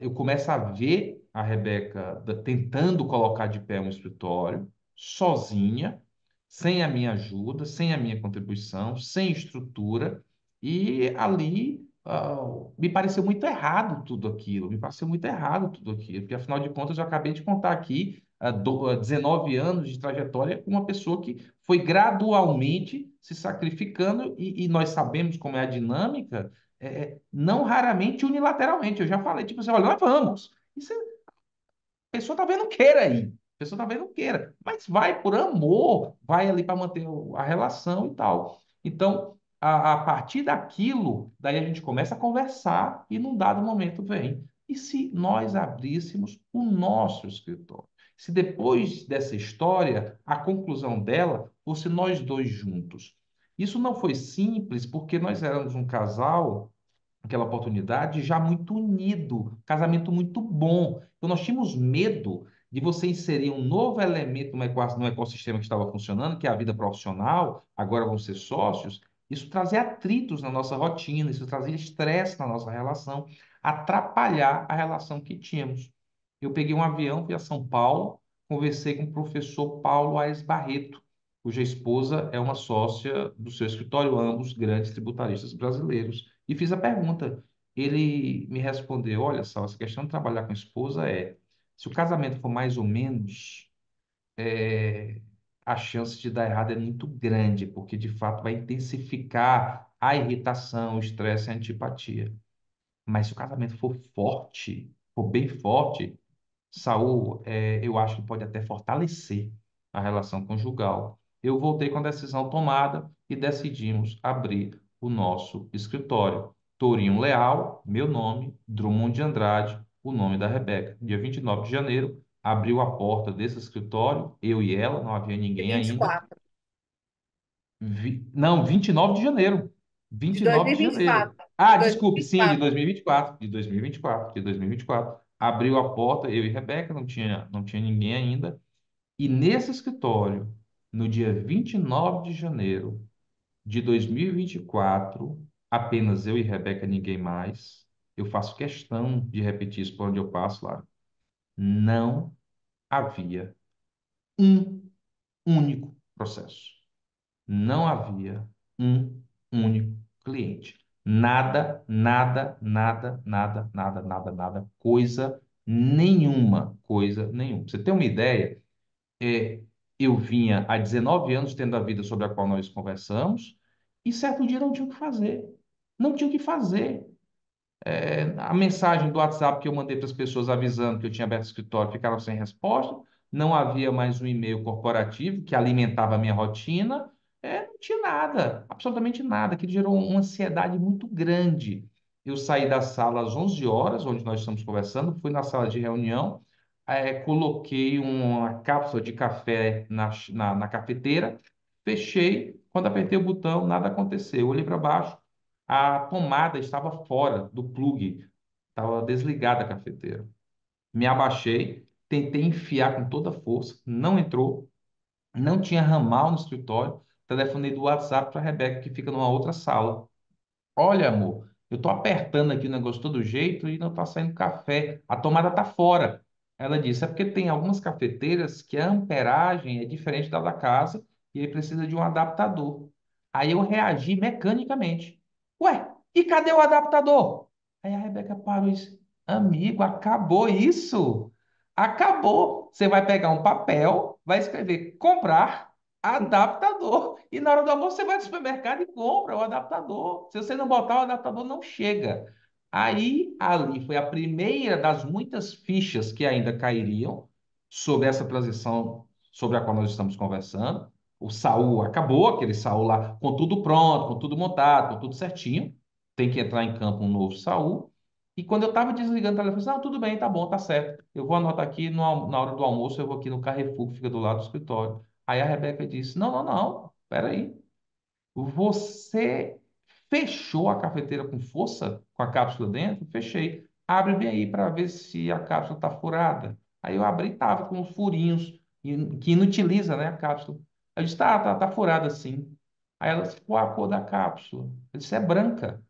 Speaker 2: eu começo a ver a Rebeca tentando colocar de pé um escritório, sozinha, sem a minha ajuda, sem a minha contribuição, sem estrutura, e ali me pareceu muito errado tudo aquilo, me pareceu muito errado tudo aquilo, porque afinal de contas eu acabei de contar aqui 19 anos de trajetória com uma pessoa que foi gradualmente se sacrificando, e nós sabemos como é a dinâmica, não raramente unilateralmente. Eu já falei, tipo assim, olha, nós vamos. Isso pessoa talvez não queira ir, a pessoa talvez não queira, mas vai por amor, vai ali para manter a relação e tal. Então, a partir daquilo, daí a gente começa a conversar e num dado momento vem. E se nós abríssemos o nosso escritório? Se depois dessa história, a conclusão dela fosse nós dois juntos. Isso não foi simples, porque nós éramos um casal aquela oportunidade já muito unido, casamento muito bom. Então nós tínhamos medo de você inserir um novo elemento no ecossistema que estava funcionando, que é a vida profissional, agora vão ser sócios, Isso trazia atritos na nossa rotina, isso trazia estresse na nossa relação, atrapalhar a relação que tínhamos. Eu peguei um avião, fui a São Paulo, conversei com o professor Paulo Aires Barreto, cuja esposa é uma sócia do seu escritório, ambos grandes tributaristas brasileiros, e fiz a pergunta. Ele me respondeu: olha só, essa questão de trabalhar com a esposa se o casamento for mais ou menos, é, a chance de dar errado é muito grande, porque de fato vai intensificar a irritação, o estresse e a antipatia. Mas se o casamento for forte, for bem forte, Saul, eu acho que pode até fortalecer a relação conjugal. Eu voltei com a decisão tomada e decidimos abrir o nosso escritório. Tourinho Leal, meu nome, Drummond de Andrade, o nome da Rebeca. Dia 29 de janeiro, abriu a porta desse escritório, eu e ela, não havia
Speaker 1: De
Speaker 2: ninguém ainda.
Speaker 1: 24,
Speaker 2: Não, 29 de janeiro.
Speaker 1: de
Speaker 2: 29 de
Speaker 1: 2024,
Speaker 2: janeiro.
Speaker 1: de
Speaker 2: Ah, desculpe, sim, de
Speaker 1: 2024.
Speaker 2: 2024. De 2024. De 2024. Abriu a porta, eu e Rebeca, não tinha ninguém ainda. E nesse escritório, no dia 29 de janeiro de 2024, apenas eu e Rebeca, ninguém mais. Eu faço questão de repetir isso por onde eu passo lá. Não havia um único processo. Não havia um único cliente. Nada, nada, nada, nada, nada, nada, nada, coisa nenhuma. Pra você ter uma ideia, é, eu vinha há 19 anos tendo a vida sobre a qual nós conversamos, e certo dia não tinha o que fazer. Não tinha o que fazer. A mensagem do WhatsApp que eu mandei para as pessoas avisando que eu tinha aberto o escritório ficaram sem resposta. Não havia mais um e-mail corporativo que alimentava a minha rotina. Não tinha nada, absolutamente nada, que gerou uma ansiedade muito grande. Eu saí da sala às 11 horas, onde nós estamos conversando, fui na sala de reunião, coloquei uma cápsula de café na cafeteira, fechei. Quando apertei o botão, nada aconteceu. Olhei para baixo, a tomada estava fora do plug, estava desligada a cafeteira. Me abaixei, tentei enfiar com toda a força, não entrou, não tinha ramal no escritório. Telefonei do WhatsApp para a Rebeca, que fica numa outra sala. Olha, amor, eu tô apertando aqui o negócio de todo jeito e não tá saindo café. A tomada tá fora. Ela disse, é porque tem algumas cafeteiras que a amperagem é diferente da casa e aí precisa de um adaptador. Aí eu reagi mecanicamente. Ué, e cadê o adaptador? Aí a Rebeca parou e disse, amigo, acabou isso? Acabou. Você vai pegar um papel, vai escrever comprar adaptador. E na hora do almoço você vai no supermercado e compra o adaptador. Se você não botar o adaptador, não chega. Aí, ali foi a primeira das muitas fichas que ainda cairiam sobre essa transição sobre a qual nós estamos conversando. O Saul acabou, aquele Saul lá com tudo pronto, com tudo montado, com tudo certinho. Tem que entrar em campo um novo Saul. E quando eu estava desligando o telefone, eu disse, não, tudo bem, tá bom, tá certo. Eu vou anotar aqui na hora do almoço, eu vou aqui no Carrefour, que fica do lado do escritório. Aí a Rebeca disse: não, não, não, peraí. Você fechou a cafeteira com força, com a cápsula dentro? Fechei. Abre bem aí para ver se a cápsula está furada. Aí eu abri e estava com os furinhos, que inutiliza, né, a cápsula. Eu disse: tá furada sim. Aí ela disse: qual a cor da cápsula? Eu disse: é branca.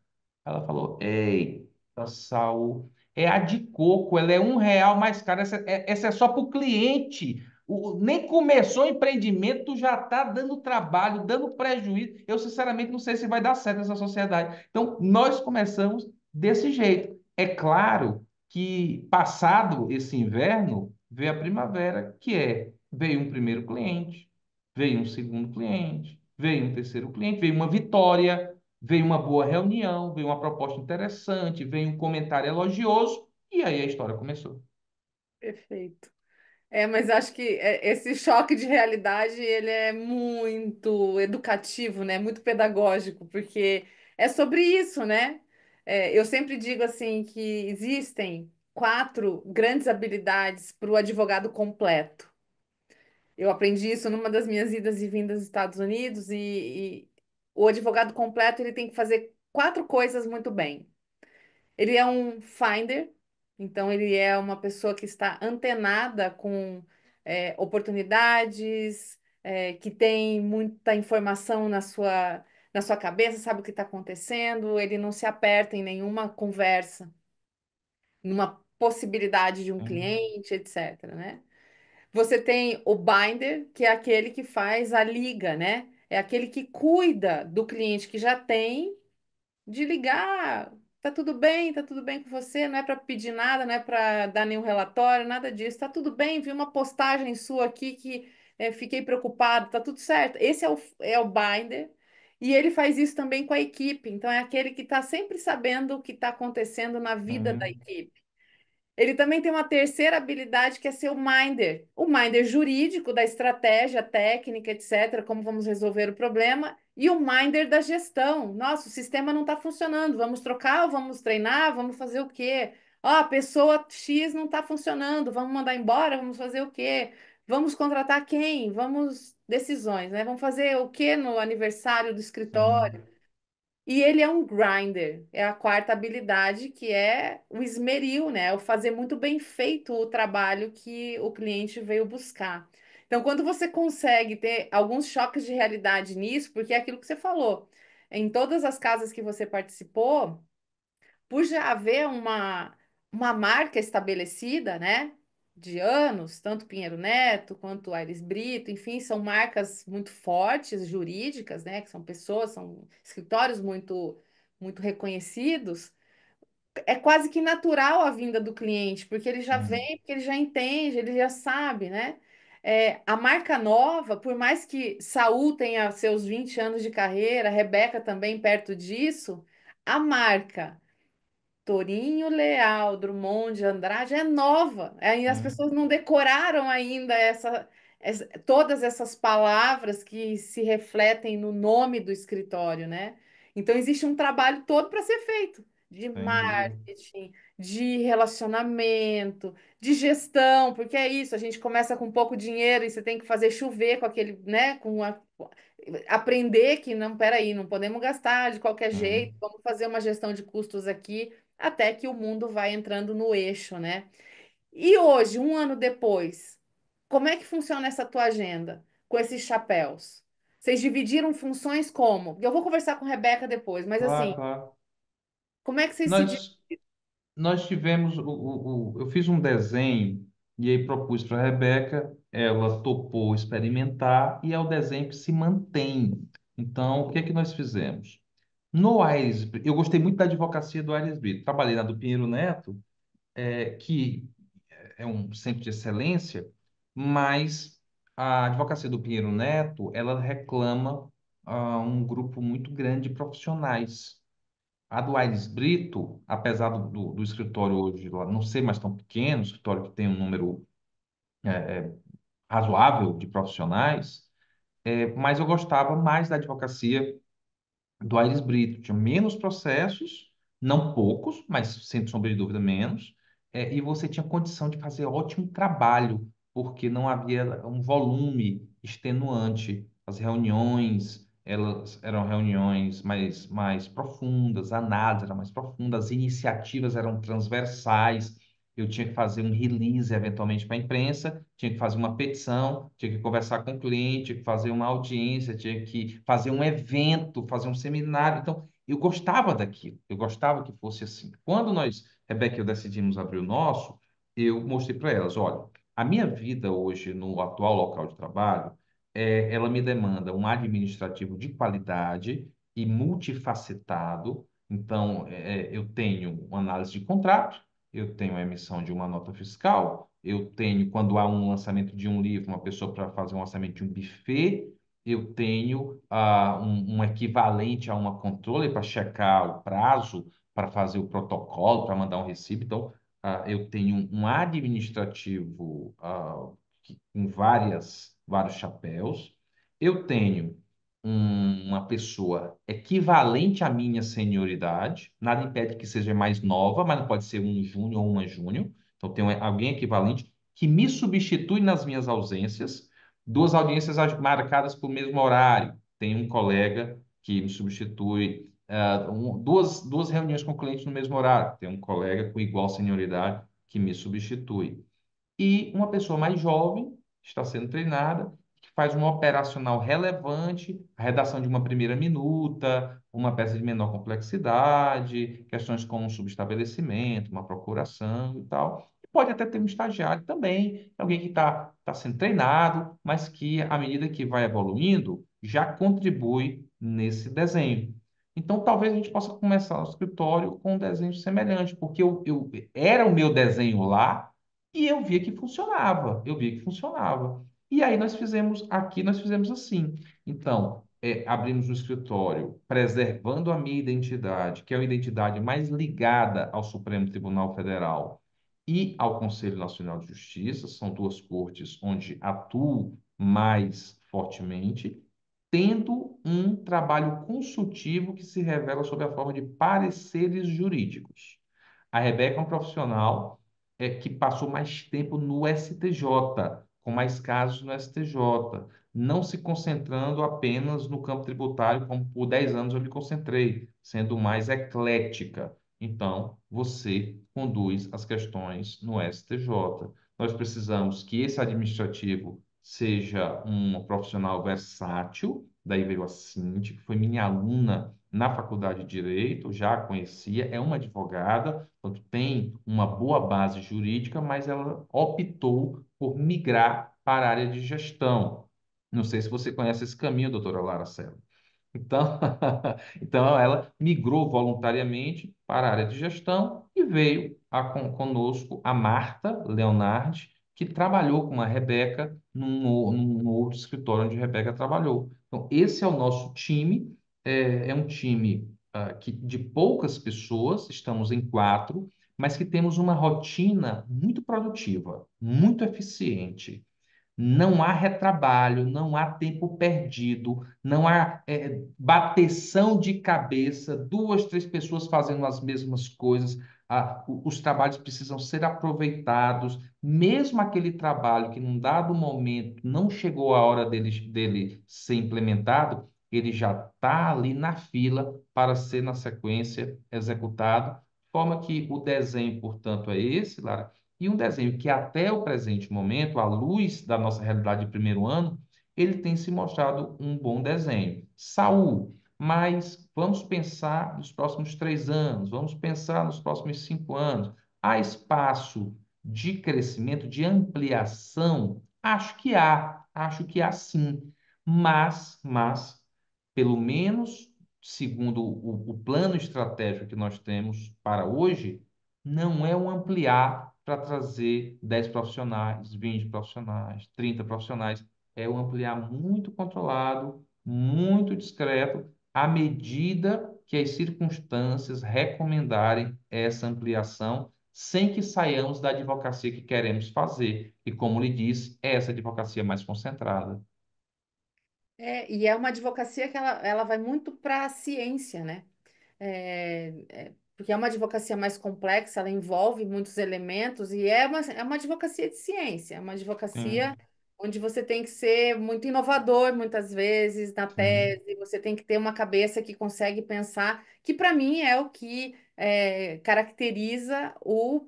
Speaker 2: Ela falou: eita, Saul, é a de coco, ela é R$ 1 mais cara. Essa é só para o cliente. Nem começou o empreendimento, já está dando trabalho, dando prejuízo. Eu, sinceramente, não sei se vai dar certo essa sociedade. Então, nós começamos desse jeito. É claro que, passado esse inverno, veio a primavera, veio um primeiro cliente, veio um segundo cliente, veio um terceiro cliente, veio uma vitória, veio uma boa reunião, veio uma proposta interessante, veio um comentário elogioso, e aí a história começou.
Speaker 1: Perfeito. Mas acho que esse choque de realidade ele é muito educativo, né? Muito pedagógico, porque é sobre isso, né? Eu sempre digo assim que existem quatro grandes habilidades para o advogado completo. Eu aprendi isso numa das minhas idas e vindas dos Estados Unidos e o advogado completo ele tem que fazer quatro coisas muito bem. Ele é um finder, então ele é uma pessoa que está antenada com oportunidades, que tem muita informação na sua cabeça, sabe o que está acontecendo, ele não se aperta em nenhuma conversa, numa possibilidade de um
Speaker 2: Sim.
Speaker 1: cliente, etc, né? Você tem o binder, que é aquele que faz a liga, né? É aquele que cuida do cliente que já tem, de ligar, tá tudo bem com você, não é para pedir nada, não é para dar nenhum relatório, nada disso, tá tudo bem, vi uma postagem sua aqui que fiquei preocupado, tá tudo certo. Esse é o binder, e ele faz isso também com a equipe, então é aquele que está sempre sabendo o que está acontecendo na vida da
Speaker 2: Sim.
Speaker 1: equipe. Ele também tem uma terceira habilidade que é ser o minder jurídico da estratégia, técnica, etc., como vamos resolver o problema, e o minder da gestão. Nossa, o sistema não está funcionando, vamos trocar, vamos treinar, vamos fazer o quê? Ó, a pessoa X não está funcionando, vamos mandar embora, vamos fazer o quê? Vamos contratar quem? Vamos, decisões, né? Vamos fazer o quê no aniversário do escritório?
Speaker 2: Sim.
Speaker 1: E ele é um grinder, é a quarta habilidade, que é o esmeril, né? O fazer muito bem feito o trabalho que o cliente veio buscar. Então, quando você consegue ter alguns choques de realidade nisso, porque é aquilo que você falou, em todas as casas que você participou, por já haver uma marca estabelecida, né? De anos, tanto Pinheiro Neto quanto Aires Brito, enfim, são marcas muito fortes, jurídicas, né? Que são pessoas, são escritórios muito reconhecidos. É quase que natural a vinda do cliente, porque ele já
Speaker 2: Sim.
Speaker 1: vem, porque ele já entende, ele já sabe, né? A marca nova, por mais que Saul tenha seus 20 anos de carreira, Rebeca também perto disso, a marca Torinho Leal, Drummond de Andrade é nova. As
Speaker 2: Sim.
Speaker 1: pessoas não decoraram ainda todas essas palavras que se refletem no nome do escritório, né? Então existe um trabalho todo para ser feito de
Speaker 2: Sem dúvida.
Speaker 1: marketing, de relacionamento, de gestão, porque é isso, a gente começa com pouco dinheiro e você tem que fazer chover com aquele, né, aprender que não, peraí, não podemos gastar de qualquer jeito,
Speaker 2: Sim.
Speaker 1: vamos fazer uma gestão de custos aqui até que o mundo vai entrando no eixo, né? E hoje, um ano depois, como é que funciona essa tua agenda com esses chapéus? Vocês dividiram funções como? Eu vou conversar com a Rebeca depois, mas assim,
Speaker 2: Claro, claro.
Speaker 1: como é que vocês se dividem?
Speaker 2: Nós, nós tivemos, eu fiz um desenho e aí propus para a Rebeca, ela topou experimentar e é o desenho que se mantém. Então, o que é que nós fizemos? No Aires, eu gostei muito da advocacia do Aires Brito. Trabalhei na do Pinheiro Neto, que é um centro de excelência, mas a advocacia do Pinheiro Neto, ela reclama um grupo muito grande de profissionais. A do Aires Brito, apesar do escritório hoje lá não ser mais tão pequeno, escritório que tem um número razoável de profissionais, mas eu gostava mais da advocacia do Aires Brito. Tinha menos processos, não poucos, mas sem sombra de dúvida menos, e você tinha condição de fazer ótimo trabalho, porque não havia um volume extenuante. As reuniões, elas eram reuniões mais profundas, a análise era mais profunda, as iniciativas eram transversais. Eu tinha que fazer um release eventualmente para a imprensa, tinha que fazer uma petição, tinha que conversar com o cliente, tinha que fazer uma audiência, tinha que fazer um evento, fazer um seminário. Então, eu gostava daquilo, eu gostava que fosse assim. Quando nós, Rebeca e eu decidimos abrir o nosso, eu mostrei para elas, olha, a minha vida hoje no atual local de trabalho, ela me demanda um administrativo de qualidade e multifacetado. Então, eu tenho uma análise de contrato, eu tenho a emissão de uma nota fiscal, eu tenho, quando há um lançamento de um livro, uma pessoa para fazer um lançamento de um buffet, eu tenho um equivalente a uma controle para checar o prazo, para fazer o protocolo, para mandar um recibo. Então, eu tenho um administrativo com vários chapéus. Eu tenho uma pessoa equivalente à minha senioridade. Nada impede que seja mais nova, mas não pode ser um júnior ou uma júnior. Então, tem alguém equivalente que me substitui nas minhas ausências. Duas audiências marcadas para o mesmo horário. Tem um colega que me substitui. Duas reuniões com o cliente no mesmo horário. Tem um colega com igual senioridade que me substitui. E uma pessoa mais jovem está sendo treinada faz um operacional relevante, a redação de uma primeira minuta, uma peça de menor complexidade, questões como um subestabelecimento, uma procuração e tal. Pode até ter um estagiário também, alguém que está sendo treinado, mas que, à medida que vai evoluindo, já contribui nesse desenho. Então, talvez a gente possa começar o escritório com um desenho semelhante, porque era o meu desenho lá e eu via que funcionava, eu via que funcionava. E aí nós fizemos assim. Então, abrimos um escritório preservando a minha identidade, que é a identidade mais ligada ao Supremo Tribunal Federal e ao Conselho Nacional de Justiça, são duas cortes onde atuo mais fortemente, tendo um trabalho consultivo que se revela sob a forma de pareceres jurídicos. A Rebeca é um profissional que passou mais tempo no STJ, com mais casos no STJ, não se concentrando apenas no campo tributário, como por 10 anos eu me concentrei, sendo mais eclética. Então, você conduz as questões no STJ. Nós precisamos que esse administrativo seja um profissional versátil, daí veio a Cinti, que foi minha aluna na faculdade de Direito, já a conhecia, é uma advogada, portanto, tem uma boa base jurídica, mas ela optou por migrar para a área de gestão. Não sei se você conhece esse caminho, doutora Lara Sela. Então, então ela migrou voluntariamente para a área de gestão e veio conosco a Marta Leonardi, que trabalhou com a Rebeca num outro escritório onde a Rebeca trabalhou. Então, esse é o nosso time, é um time de poucas pessoas, estamos em quatro, mas que temos uma rotina muito produtiva, muito eficiente. Não há retrabalho, não há tempo perdido, não há bateção de cabeça, duas, três pessoas fazendo as mesmas coisas. Os trabalhos precisam ser aproveitados, mesmo aquele trabalho que num dado momento não chegou a hora dele ser implementado, ele já está ali na fila para ser, na sequência, executado. De forma que o desenho, portanto, é esse, Lara, e um desenho que até o presente momento, à luz da nossa realidade de primeiro ano, ele tem se mostrado um bom desenho. Saul, mas vamos pensar nos próximos 3 anos, vamos pensar nos próximos 5 anos. Há espaço de crescimento, de ampliação? Acho que há sim. Mas pelo menos segundo o plano estratégico que nós temos para hoje, não é um ampliar para trazer 10 profissionais, 20 profissionais, 30 profissionais. É um ampliar muito controlado, muito discreto, à medida que as circunstâncias recomendarem essa ampliação, sem que saiamos da advocacia que queremos fazer. E, como lhe disse, é essa advocacia mais concentrada.
Speaker 1: E é uma advocacia que ela vai muito para a ciência, né? Porque é uma advocacia mais complexa, ela envolve muitos elementos e é uma advocacia de ciência, é uma advocacia
Speaker 2: Sim,
Speaker 1: onde você tem que ser muito inovador muitas vezes na
Speaker 2: sim,
Speaker 1: tese, você tem que ter uma cabeça que consegue pensar, que para mim é o que caracteriza o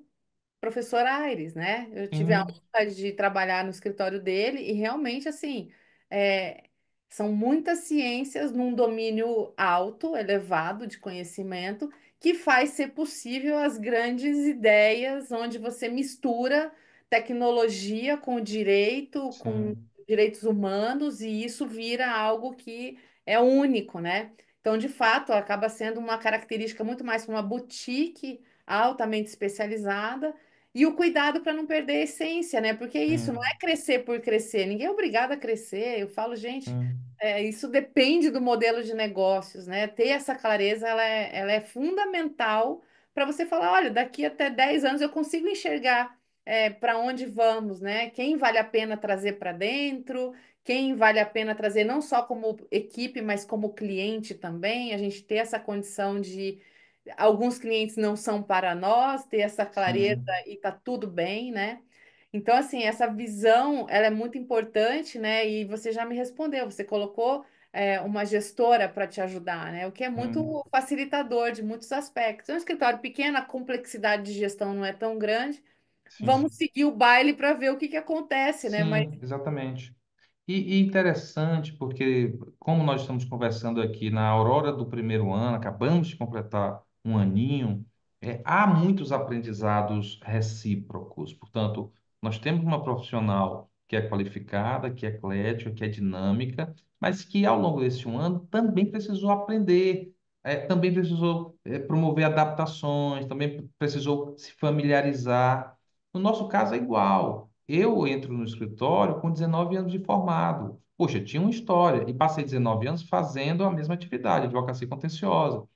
Speaker 1: professor Aires, né? Eu tive a
Speaker 2: sim,
Speaker 1: honra de trabalhar no escritório dele e realmente, assim, é, são muitas ciências num domínio alto, elevado de conhecimento, que faz ser possível as grandes ideias, onde você mistura tecnologia com direito, com
Speaker 2: sim,
Speaker 1: direitos humanos, e isso vira algo que é único, né? Então, de fato, acaba sendo uma característica muito mais para uma boutique altamente especializada e o cuidado para não perder a essência, né? Porque isso não é
Speaker 2: sim,
Speaker 1: crescer por crescer, ninguém é obrigado a crescer. Eu falo, gente,
Speaker 2: sim,
Speaker 1: isso depende do modelo de negócios, né? Ter essa clareza, ela é fundamental para você falar, olha, daqui até 10 anos eu consigo enxergar para onde vamos, né? Quem vale a pena trazer para dentro, quem vale a pena trazer não só como equipe, mas como cliente também, a gente ter essa condição de alguns clientes não são para nós, ter essa clareza
Speaker 2: sim,
Speaker 1: e tá tudo bem, né? Então, assim, essa visão, ela é muito importante, né? E você já me respondeu, você colocou uma gestora para te ajudar, né? O que é
Speaker 2: sim,
Speaker 1: muito facilitador de muitos aspectos. É um escritório pequeno, a complexidade de gestão não é tão grande.
Speaker 2: sim.
Speaker 1: Vamos seguir o baile para ver o que que acontece, né? Mas
Speaker 2: Sim, exatamente. E interessante, porque como nós estamos conversando aqui na aurora do primeiro ano, acabamos de completar um aninho, há muitos aprendizados recíprocos. Portanto, nós temos uma profissional que é qualificada, que é eclética, que é dinâmica, mas que ao longo desse um ano também precisou aprender, também precisou, promover adaptações, também precisou se familiarizar. No nosso caso é igual. Eu entro no escritório com 19 anos de formado. Poxa, tinha uma história e passei 19 anos fazendo a mesma atividade, advocacia contenciosa.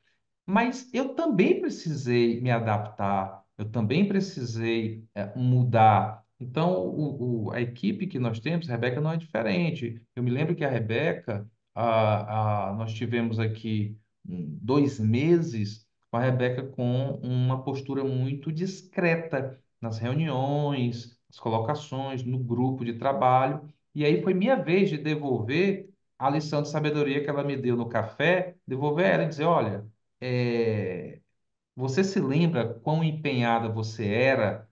Speaker 2: Mas eu também precisei me adaptar, eu também precisei mudar. Então, a equipe que nós temos, a Rebeca, não é diferente. Eu me lembro que a Rebeca, nós tivemos aqui 2 meses com a Rebeca com uma postura muito discreta nas reuniões, nas colocações, no grupo de trabalho. E aí foi minha vez de devolver a lição de sabedoria que ela me deu no café, devolver ela e dizer, olha, é, você se lembra quão empenhada você era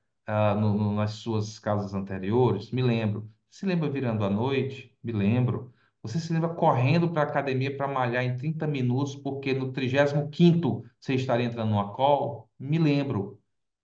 Speaker 2: nas suas casas anteriores? Me lembro. Se lembra virando à noite? Me lembro. Você se lembra correndo para a academia para malhar em 30 minutos porque no 35º você estaria entrando numa call? Me lembro.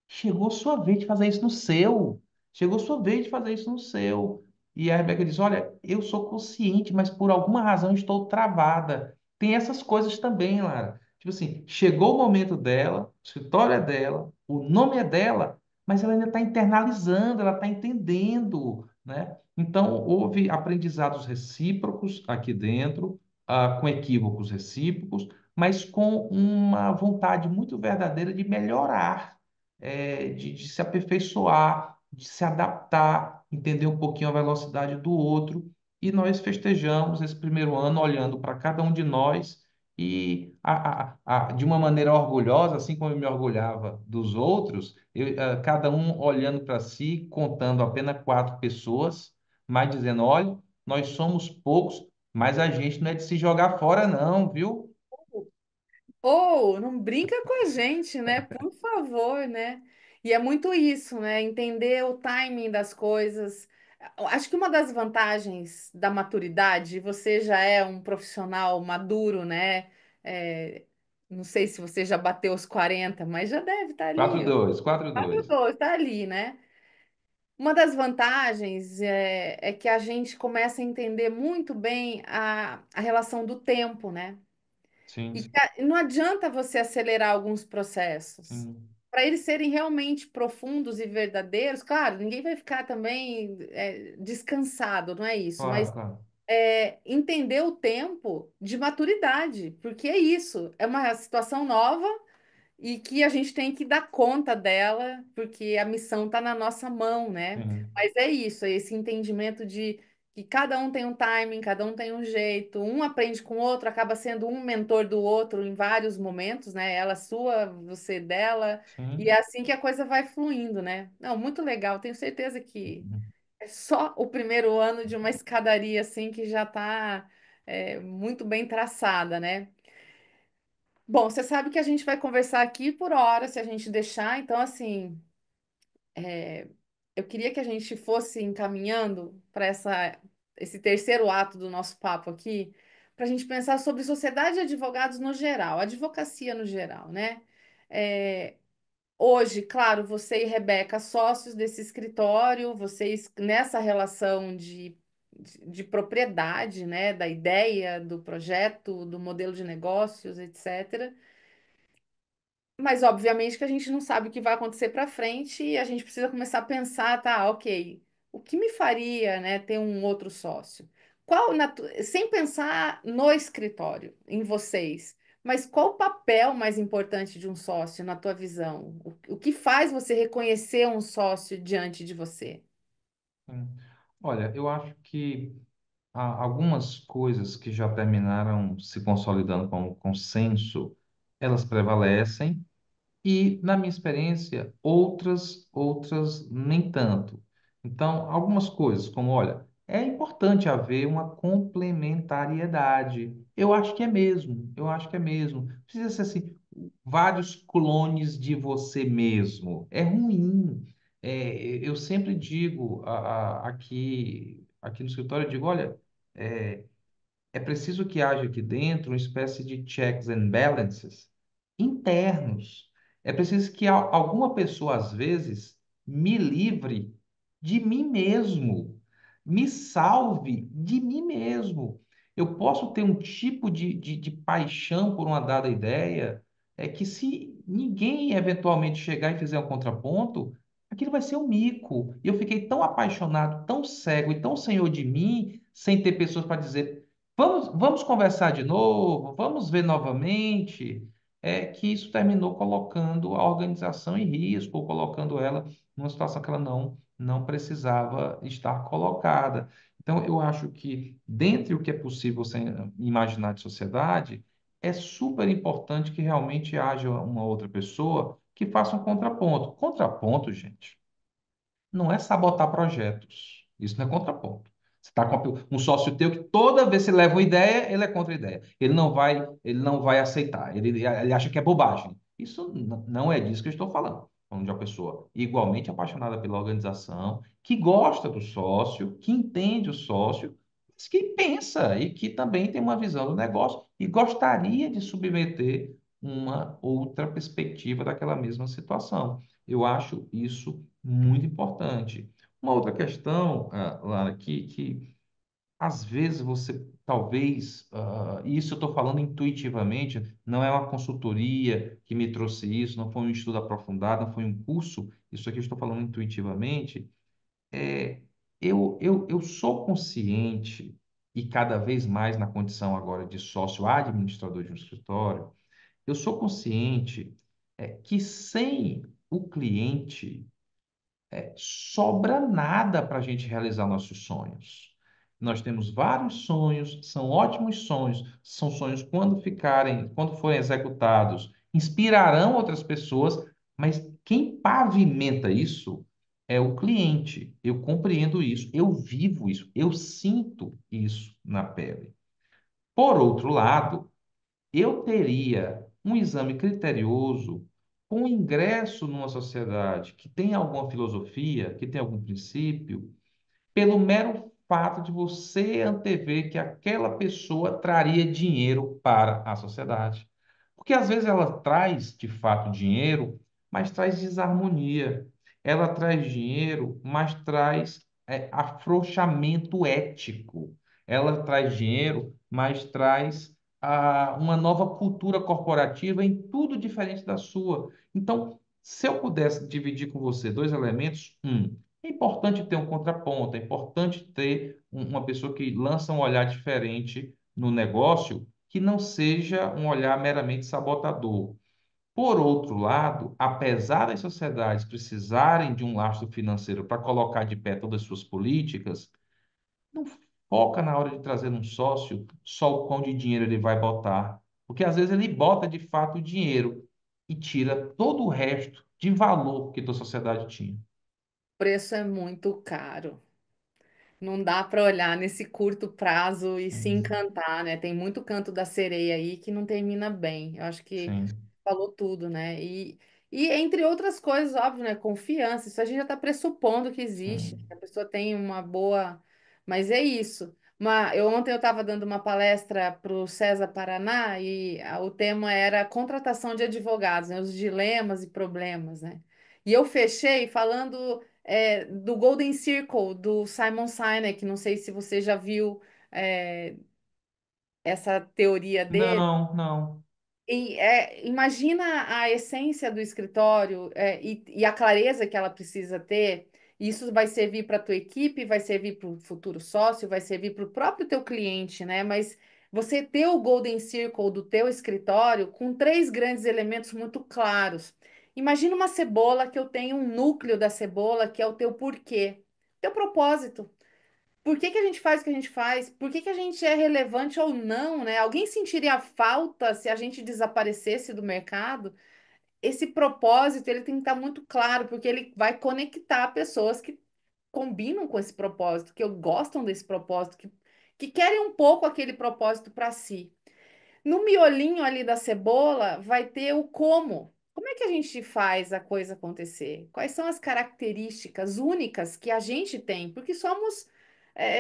Speaker 2: Chegou sua vez de fazer isso no seu. Chegou sua vez de fazer isso no seu. E a Rebeca diz: olha, eu sou consciente, mas por alguma razão estou travada. Tem essas coisas também, Lara. Tipo assim, chegou o momento dela, o escritório é dela, o nome é dela, mas ela ainda está internalizando, ela está entendendo, né? Então, houve aprendizados recíprocos aqui dentro, com equívocos recíprocos, mas com uma vontade muito verdadeira de melhorar, de se aperfeiçoar, de se adaptar, entender um pouquinho a velocidade do outro. E nós festejamos esse primeiro ano olhando para cada um de nós e de uma maneira orgulhosa, assim como eu me orgulhava dos outros, cada um olhando para si, contando apenas 4 pessoas, mas dizendo: olha, nós somos poucos, mas a gente não é de se jogar fora, não, viu?
Speaker 1: Ou não brinca com a gente, né? Por favor, né? E é muito isso, né? Entender o timing das coisas. Eu acho que uma das vantagens da maturidade, você já é um profissional maduro, né? É, não sei se você já bateu os 40, mas já deve estar
Speaker 2: Quatro
Speaker 1: ali, ó.
Speaker 2: dois, 4-2.
Speaker 1: Está ali, né? Uma das vantagens é que a gente começa a entender muito bem a relação do tempo, né?
Speaker 2: Sim,
Speaker 1: E
Speaker 2: sim,
Speaker 1: não adianta você acelerar alguns processos.
Speaker 2: sim.
Speaker 1: Para eles serem realmente profundos e verdadeiros, claro, ninguém vai ficar também descansado, não é isso,
Speaker 2: Claro,
Speaker 1: mas
Speaker 2: claro.
Speaker 1: entender o tempo de maturidade, porque é isso, é uma situação nova e que a gente tem que dar conta dela, porque a missão está na nossa mão, né?
Speaker 2: Sim,
Speaker 1: Mas é isso, é esse entendimento de que cada um tem um timing, cada um tem um jeito, um aprende com o outro, acaba sendo um mentor do outro em vários momentos, né? Ela sua, você dela, e é
Speaker 2: sim.
Speaker 1: assim que a coisa vai fluindo, né? Não, muito legal, tenho certeza que é só o primeiro ano de uma escadaria assim que já está muito bem traçada, né? Bom, você sabe que a gente vai conversar aqui por hora, se a gente deixar. Então, assim, eu queria que a gente fosse encaminhando para esse terceiro ato do nosso papo aqui, para a gente pensar sobre sociedade de advogados no geral, advocacia no geral, né? É, hoje, claro, você e Rebeca, sócios desse escritório, vocês nessa relação de propriedade, né, da ideia, do projeto, do modelo de negócios, etc. Mas obviamente que a gente não sabe o que vai acontecer para frente e a gente precisa começar a pensar, tá, ok, o que me faria, né, ter um outro sócio? Sem pensar no escritório, em vocês, mas qual o papel mais importante de um sócio na tua visão? O que faz você reconhecer um sócio diante de você?
Speaker 2: Sim. Olha, eu acho que há algumas coisas que já terminaram se consolidando como consenso, elas prevalecem. E, na minha experiência, outras nem tanto. Então, algumas coisas, como, olha, é importante haver uma complementariedade. Eu acho que é mesmo, eu acho que é mesmo. Precisa ser assim, vários clones de você mesmo. É ruim. Eu sempre digo aqui no escritório, eu digo, olha, É preciso que haja aqui dentro uma espécie de checks and balances internos. É preciso que alguma pessoa, às vezes, me livre de mim mesmo, me salve de mim mesmo. Eu posso ter um tipo de paixão por uma dada ideia, é que se ninguém eventualmente chegar e fizer um contraponto, aquilo vai ser um mico. Eu fiquei tão apaixonado, tão cego e tão senhor de mim, sem ter pessoas para dizer. Vamos conversar de novo, vamos ver novamente. É que isso terminou colocando a organização em risco, ou colocando ela numa situação que ela não precisava estar colocada. Então, eu acho que, dentre o que é possível você imaginar de sociedade, é super importante que realmente haja uma outra pessoa que faça um contraponto. Contraponto, gente, não é sabotar projetos. Isso não é contraponto. Você está com um sócio teu que toda vez que você leva uma ideia, ele é contra a ideia. Ele não vai aceitar. Ele acha que é bobagem. Isso não é disso que eu estou falando. Falando de uma pessoa igualmente apaixonada pela organização, que gosta do sócio, que entende o sócio, mas que pensa e que também tem uma visão do negócio e gostaria de submeter uma outra perspectiva daquela mesma situação. Eu acho isso muito importante. Uma outra questão, Lara, que às vezes você talvez, e isso eu estou falando intuitivamente, não é uma consultoria que me trouxe isso, não foi um estudo aprofundado, não foi um curso, isso aqui eu estou falando intuitivamente, é, eu sou consciente, e cada vez mais na condição agora de sócio administrador de um escritório, eu sou consciente, que sem o cliente, sobra nada para a gente realizar nossos sonhos. Nós temos vários sonhos, são ótimos sonhos, são sonhos quando forem executados, inspirarão outras pessoas, mas quem pavimenta isso é o cliente. Eu compreendo isso, eu vivo isso, eu sinto isso na pele. Por outro lado, eu teria um exame criterioso com ingresso numa sociedade que tem alguma filosofia, que tem algum princípio, pelo mero fato de você antever que aquela pessoa traria dinheiro para a sociedade. Porque às vezes ela traz, de fato, dinheiro, mas traz desarmonia. Ela traz dinheiro, mas traz afrouxamento ético. Ela traz dinheiro, mas traz uma nova cultura corporativa em tudo diferente da sua. Então, se eu pudesse dividir com você dois elementos, é importante ter um contraponto, é importante ter uma pessoa que lança um olhar diferente no negócio, que não seja um olhar meramente sabotador. Por outro lado, apesar das sociedades precisarem de um lastro financeiro para colocar de pé todas as suas políticas, não foca na hora de trazer um sócio só o quão de dinheiro ele vai botar, porque às vezes ele bota de fato o dinheiro e tira todo o resto de valor que a sociedade tinha.
Speaker 1: O preço é muito caro. Não dá para olhar nesse curto prazo e se
Speaker 2: Sim,
Speaker 1: encantar, né? Tem muito canto da sereia aí que não termina bem. Eu acho que
Speaker 2: sim.
Speaker 1: falou tudo, né? E entre outras coisas, óbvio, né? Confiança. Isso a gente já está pressupondo que existe, que
Speaker 2: Sim.
Speaker 1: a pessoa tem uma boa. Mas é isso. Ontem eu estava dando uma palestra para o César Paraná e o tema era contratação de advogados, né? Os dilemas e problemas, né? E eu fechei falando do Golden Circle, do Simon Sinek. Não sei se você já viu é, essa teoria dele.
Speaker 2: Não, não.
Speaker 1: Imagina a essência do escritório, e a clareza que ela precisa ter. Isso vai servir para a tua equipe, vai servir para o futuro sócio, vai servir para o próprio teu cliente, né? Mas você ter o Golden Circle do teu escritório com três grandes elementos muito claros. Imagina uma cebola que eu tenho um núcleo da cebola que é o teu porquê, teu propósito. Por que que a gente faz o que a gente faz? Por que que a gente é relevante ou não, né? Alguém sentiria falta se a gente desaparecesse do mercado? Esse propósito, ele tem que estar muito claro, porque ele vai conectar pessoas que combinam com esse propósito, que gostam desse propósito, que querem um pouco aquele propósito para si. No miolinho ali da cebola vai ter o como. Como é que a gente faz a coisa acontecer? Quais são as características únicas que a gente tem? Porque somos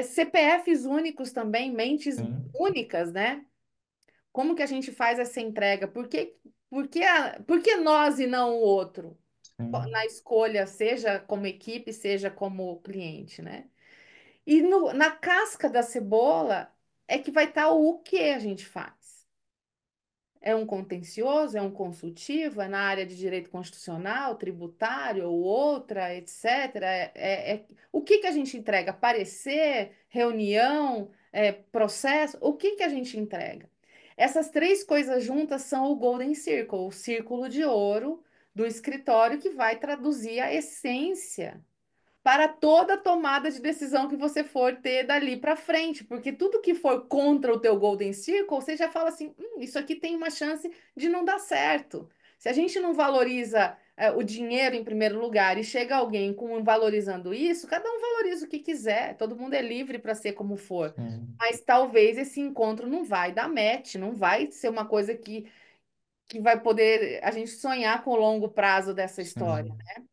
Speaker 1: CPFs únicos também, mentes
Speaker 2: sim,
Speaker 1: únicas, né? Como que a gente faz essa entrega? Por que nós e não o outro?
Speaker 2: sim,
Speaker 1: Na escolha, seja como equipe, seja como cliente, né? E na casca da cebola é que vai estar o que a gente faz. É um contencioso, é um consultivo, é na área de direito constitucional, tributário ou outra, etc. O que que a gente entrega? Parecer, reunião, processo? O que que a gente entrega? Essas três coisas juntas são o Golden Circle, o círculo de ouro do escritório que vai traduzir a essência para toda tomada de decisão que você for ter dali para frente, porque tudo que for contra o teu Golden Circle, você já fala assim, isso aqui tem uma chance de não dar certo. Se a gente não valoriza o dinheiro em primeiro lugar e chega alguém com valorizando isso, cada um valoriza o que quiser, todo mundo é livre para ser como for.
Speaker 2: sim,
Speaker 1: Mas talvez esse encontro não vai dar match, não vai ser uma coisa que vai poder a gente sonhar com o longo prazo dessa história.
Speaker 2: sim.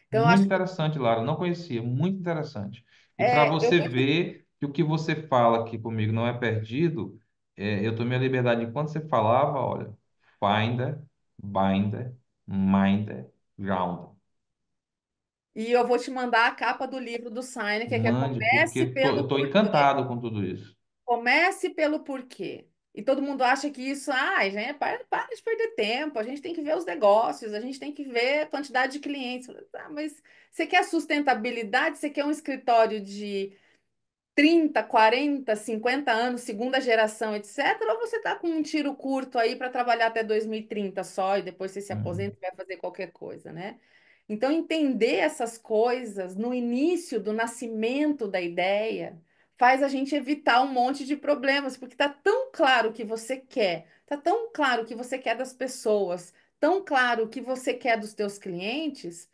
Speaker 1: Então, eu
Speaker 2: Muito
Speaker 1: acho que
Speaker 2: interessante, Lara. Não conhecia, muito interessante. E para
Speaker 1: eu
Speaker 2: você ver que o que você fala aqui comigo não é perdido, eu tomei a liberdade, enquanto você falava, olha, Finder, Binder, Minder, Grounder.
Speaker 1: E eu vou te mandar a capa do livro do Seneca, que é
Speaker 2: Mande, porque eu tô encantado com tudo isso.
Speaker 1: Comece pelo porquê. E todo mundo acha que isso, gente, para de perder tempo, a gente tem que ver os negócios, a gente tem que ver a quantidade de clientes. Mas você quer sustentabilidade? Você quer um escritório de 30, 40, 50 anos, segunda geração, etc. Ou você está com um tiro curto aí para trabalhar até 2030 só e depois você se aposenta
Speaker 2: Hum,
Speaker 1: e vai fazer qualquer coisa, né? Então, entender essas coisas no início do nascimento da ideia faz a gente evitar um monte de problemas, porque está tão claro o que você quer, está tão claro o que você quer das pessoas, tão claro o que você quer dos teus clientes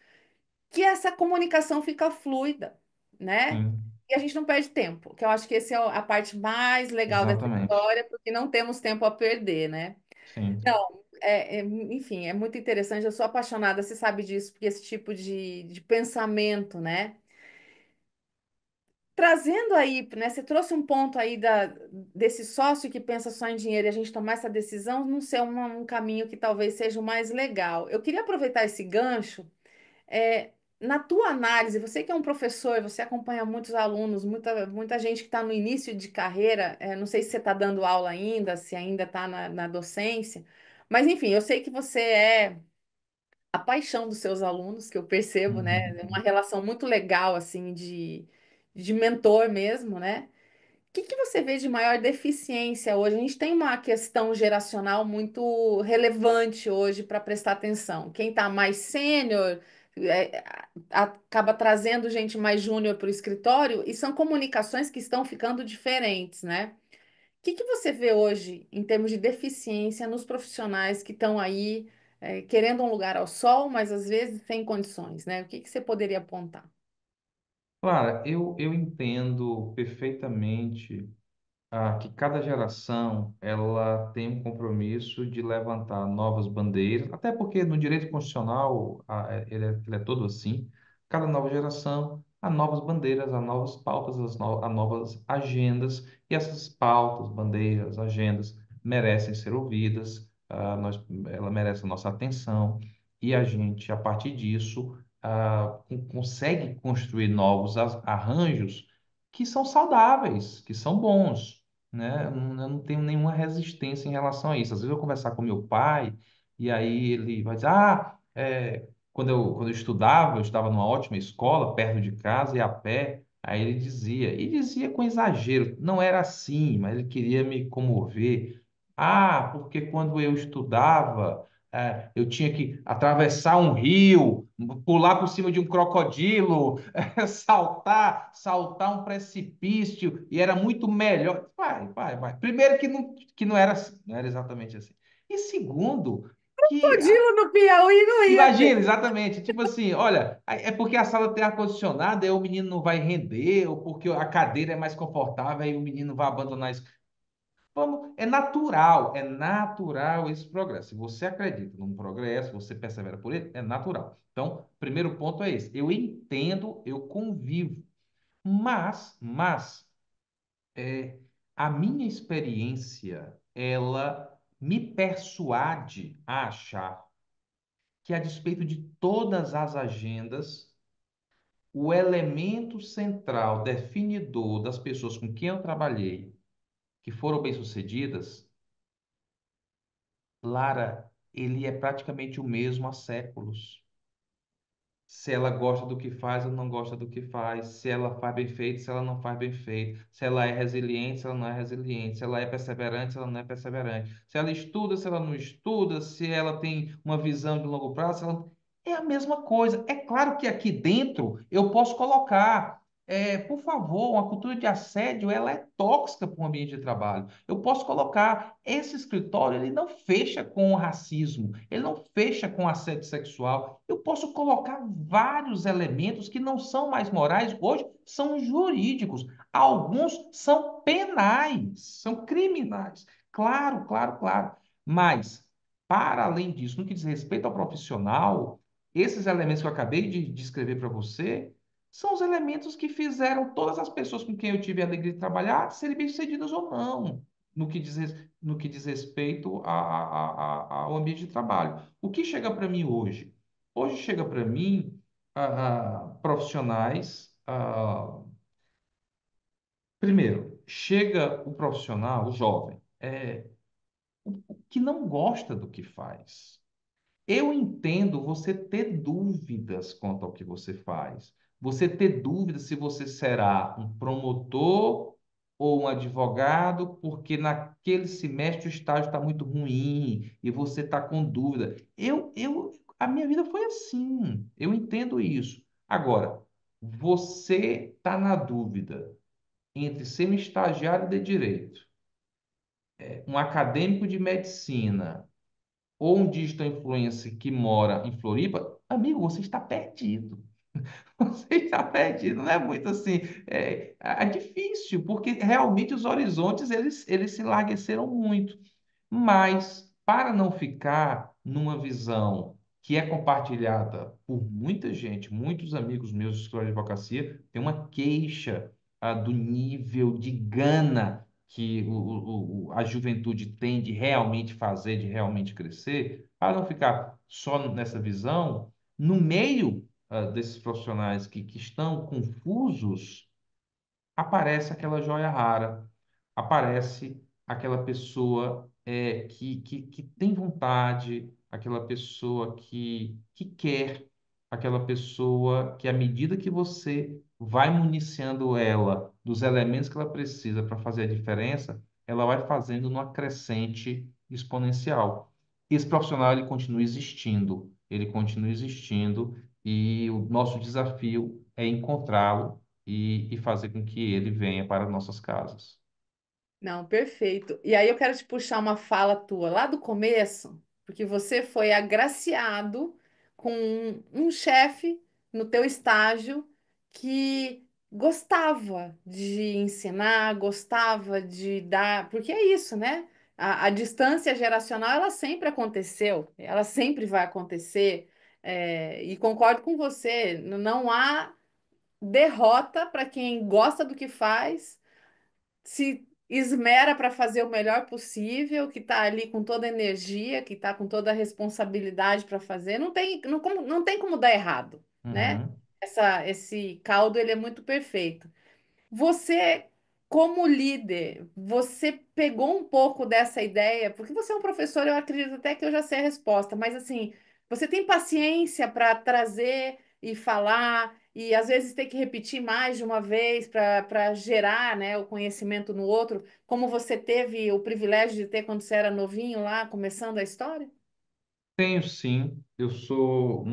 Speaker 1: que essa comunicação fica fluida, né?
Speaker 2: sim,
Speaker 1: E a gente não perde tempo, que eu acho que essa é a parte mais legal dessa
Speaker 2: exatamente.
Speaker 1: história, porque não temos tempo a perder, né?
Speaker 2: Sim.
Speaker 1: Não, enfim, é muito interessante. Eu sou apaixonada, você sabe disso, porque esse tipo de pensamento, né? Trazendo aí, né? Você trouxe um ponto aí desse sócio que pensa só em dinheiro e a gente tomar essa decisão não ser um caminho que talvez seja o mais legal. Eu queria aproveitar esse gancho. Na tua análise, você que é um professor, você acompanha muitos alunos, muita gente que está no início de carreira, não sei se você está dando aula ainda, se ainda está na docência, mas enfim, eu sei que você é a paixão dos seus alunos, que eu percebo, né? É uma relação muito legal, assim, de mentor mesmo, né? Que você vê de maior deficiência hoje? A gente tem uma questão geracional muito relevante hoje para prestar atenção. Quem está mais sênior acaba trazendo gente mais júnior para o escritório e são comunicações que estão ficando diferentes, né? Que você vê hoje em termos de deficiência nos profissionais que estão aí querendo um lugar ao sol, mas às vezes sem condições, né? O que você poderia apontar?
Speaker 2: Clara, eu entendo perfeitamente que cada geração ela tem um compromisso de levantar novas bandeiras, até porque no direito constitucional ele é todo assim. Cada nova geração há novas bandeiras, há novas pautas, há novas agendas, e essas pautas, bandeiras, agendas merecem ser ouvidas, ela merece a nossa atenção, e a gente, a partir disso, consegue construir novos arranjos que são saudáveis, que são bons, né? Eu não tenho nenhuma resistência em relação a isso. Às vezes eu conversar com meu pai e aí ele vai dizer, quando eu estudava, eu estava numa ótima escola, perto de casa e a pé, aí ele dizia, e dizia com exagero, não era assim, mas ele queria me comover. Porque quando eu estudava, eu tinha que atravessar um rio, pular por cima de um crocodilo, saltar um precipício, e era muito melhor. Vai. Primeiro que não era assim, não era exatamente assim. E segundo, que
Speaker 1: Crocodilo no Piauí não ia ter.
Speaker 2: imagina, exatamente, tipo assim, olha, é porque a sala tem ar-condicionado, aí o menino não vai render, ou porque a cadeira é mais confortável, aí o menino vai abandonar isso. É natural esse progresso. Se você acredita num progresso, você persevera por ele, é natural. Então, primeiro ponto é esse. Eu entendo, eu convivo. Mas é, a minha experiência, ela me persuade a achar que, a despeito de todas as agendas, o elemento central, definidor das pessoas com quem eu trabalhei, que foram bem-sucedidas, Lara, ele é praticamente o mesmo há séculos. Se ela gosta do que faz ou não gosta do que faz, se ela faz bem feito, se ela não faz bem feito, se ela é resiliente, se ela não é resiliente, se ela é perseverante, se ela não é perseverante, se ela estuda, se ela não estuda, se ela tem uma visão de longo prazo, se ela... É a mesma coisa. É claro que aqui dentro eu posso colocar, por favor, uma cultura de assédio, ela é tóxica para o ambiente de trabalho. Eu posso colocar, esse escritório, ele não fecha com o racismo, ele não fecha com assédio sexual. Eu posso colocar vários elementos que não são mais morais, hoje são jurídicos. Alguns são penais, são criminais. Claro, claro, claro. Mas, para além disso, no que diz respeito ao profissional, esses elementos que eu acabei de descrever para você são os elementos que fizeram todas as pessoas com quem eu tive a alegria de trabalhar serem bem-sucedidas ou não, no que diz respeito ao ambiente de trabalho. O que chega para mim hoje? Hoje chega para mim profissionais. Primeiro, chega o profissional, o jovem, que não gosta do que faz. Eu entendo você ter dúvidas quanto ao que você faz. Você ter dúvidas se você será um promotor ou um advogado, porque naquele semestre o estágio está muito ruim e você está com dúvida. A minha vida foi assim. Eu entendo isso. Agora, você está na dúvida entre ser um estagiário de direito, um acadêmico de medicina ou um digital influencer que mora em Floripa, amigo, você está perdido. Você está perdido, não é muito assim. É difícil, porque realmente os horizontes eles se enlargueceram muito. Mas, para não ficar numa visão que é compartilhada por muita gente, muitos amigos meus de escritório de advocacia, tem uma queixa do nível de gana que a juventude tem de realmente fazer, de realmente crescer, para não ficar só nessa visão, no meio desses profissionais que estão confusos, aparece aquela joia rara, aparece aquela pessoa que tem vontade, aquela pessoa que quer, aquela pessoa que, à medida que você vai municiando ela dos elementos que ela precisa para fazer a diferença, ela vai fazendo numa crescente exponencial. Esse profissional ele continua existindo, e o nosso desafio é encontrá-lo e fazer com que ele venha para nossas casas.
Speaker 1: Não, perfeito. E aí eu quero te puxar uma fala tua lá do começo, porque você foi agraciado com um chefe no teu estágio que gostava de ensinar, gostava de dar, porque é isso, né? A distância geracional, ela sempre aconteceu, ela sempre vai acontecer, e concordo com você, não há derrota para quem gosta do que faz, se esmera para fazer o melhor possível, que está ali com toda a energia, que está com toda a responsabilidade para fazer, não tem como dar errado, né?
Speaker 2: Uhum.
Speaker 1: Esse caldo ele é muito perfeito. Você, como líder, você pegou um pouco dessa ideia, porque você é um professor, eu acredito até que eu já sei a resposta, mas assim, você tem paciência para trazer e falar, e às vezes ter que repetir mais de uma vez para gerar, né, o conhecimento no outro, como você teve o privilégio de ter quando você era novinho lá, começando a história?
Speaker 2: Tenho sim, eu sou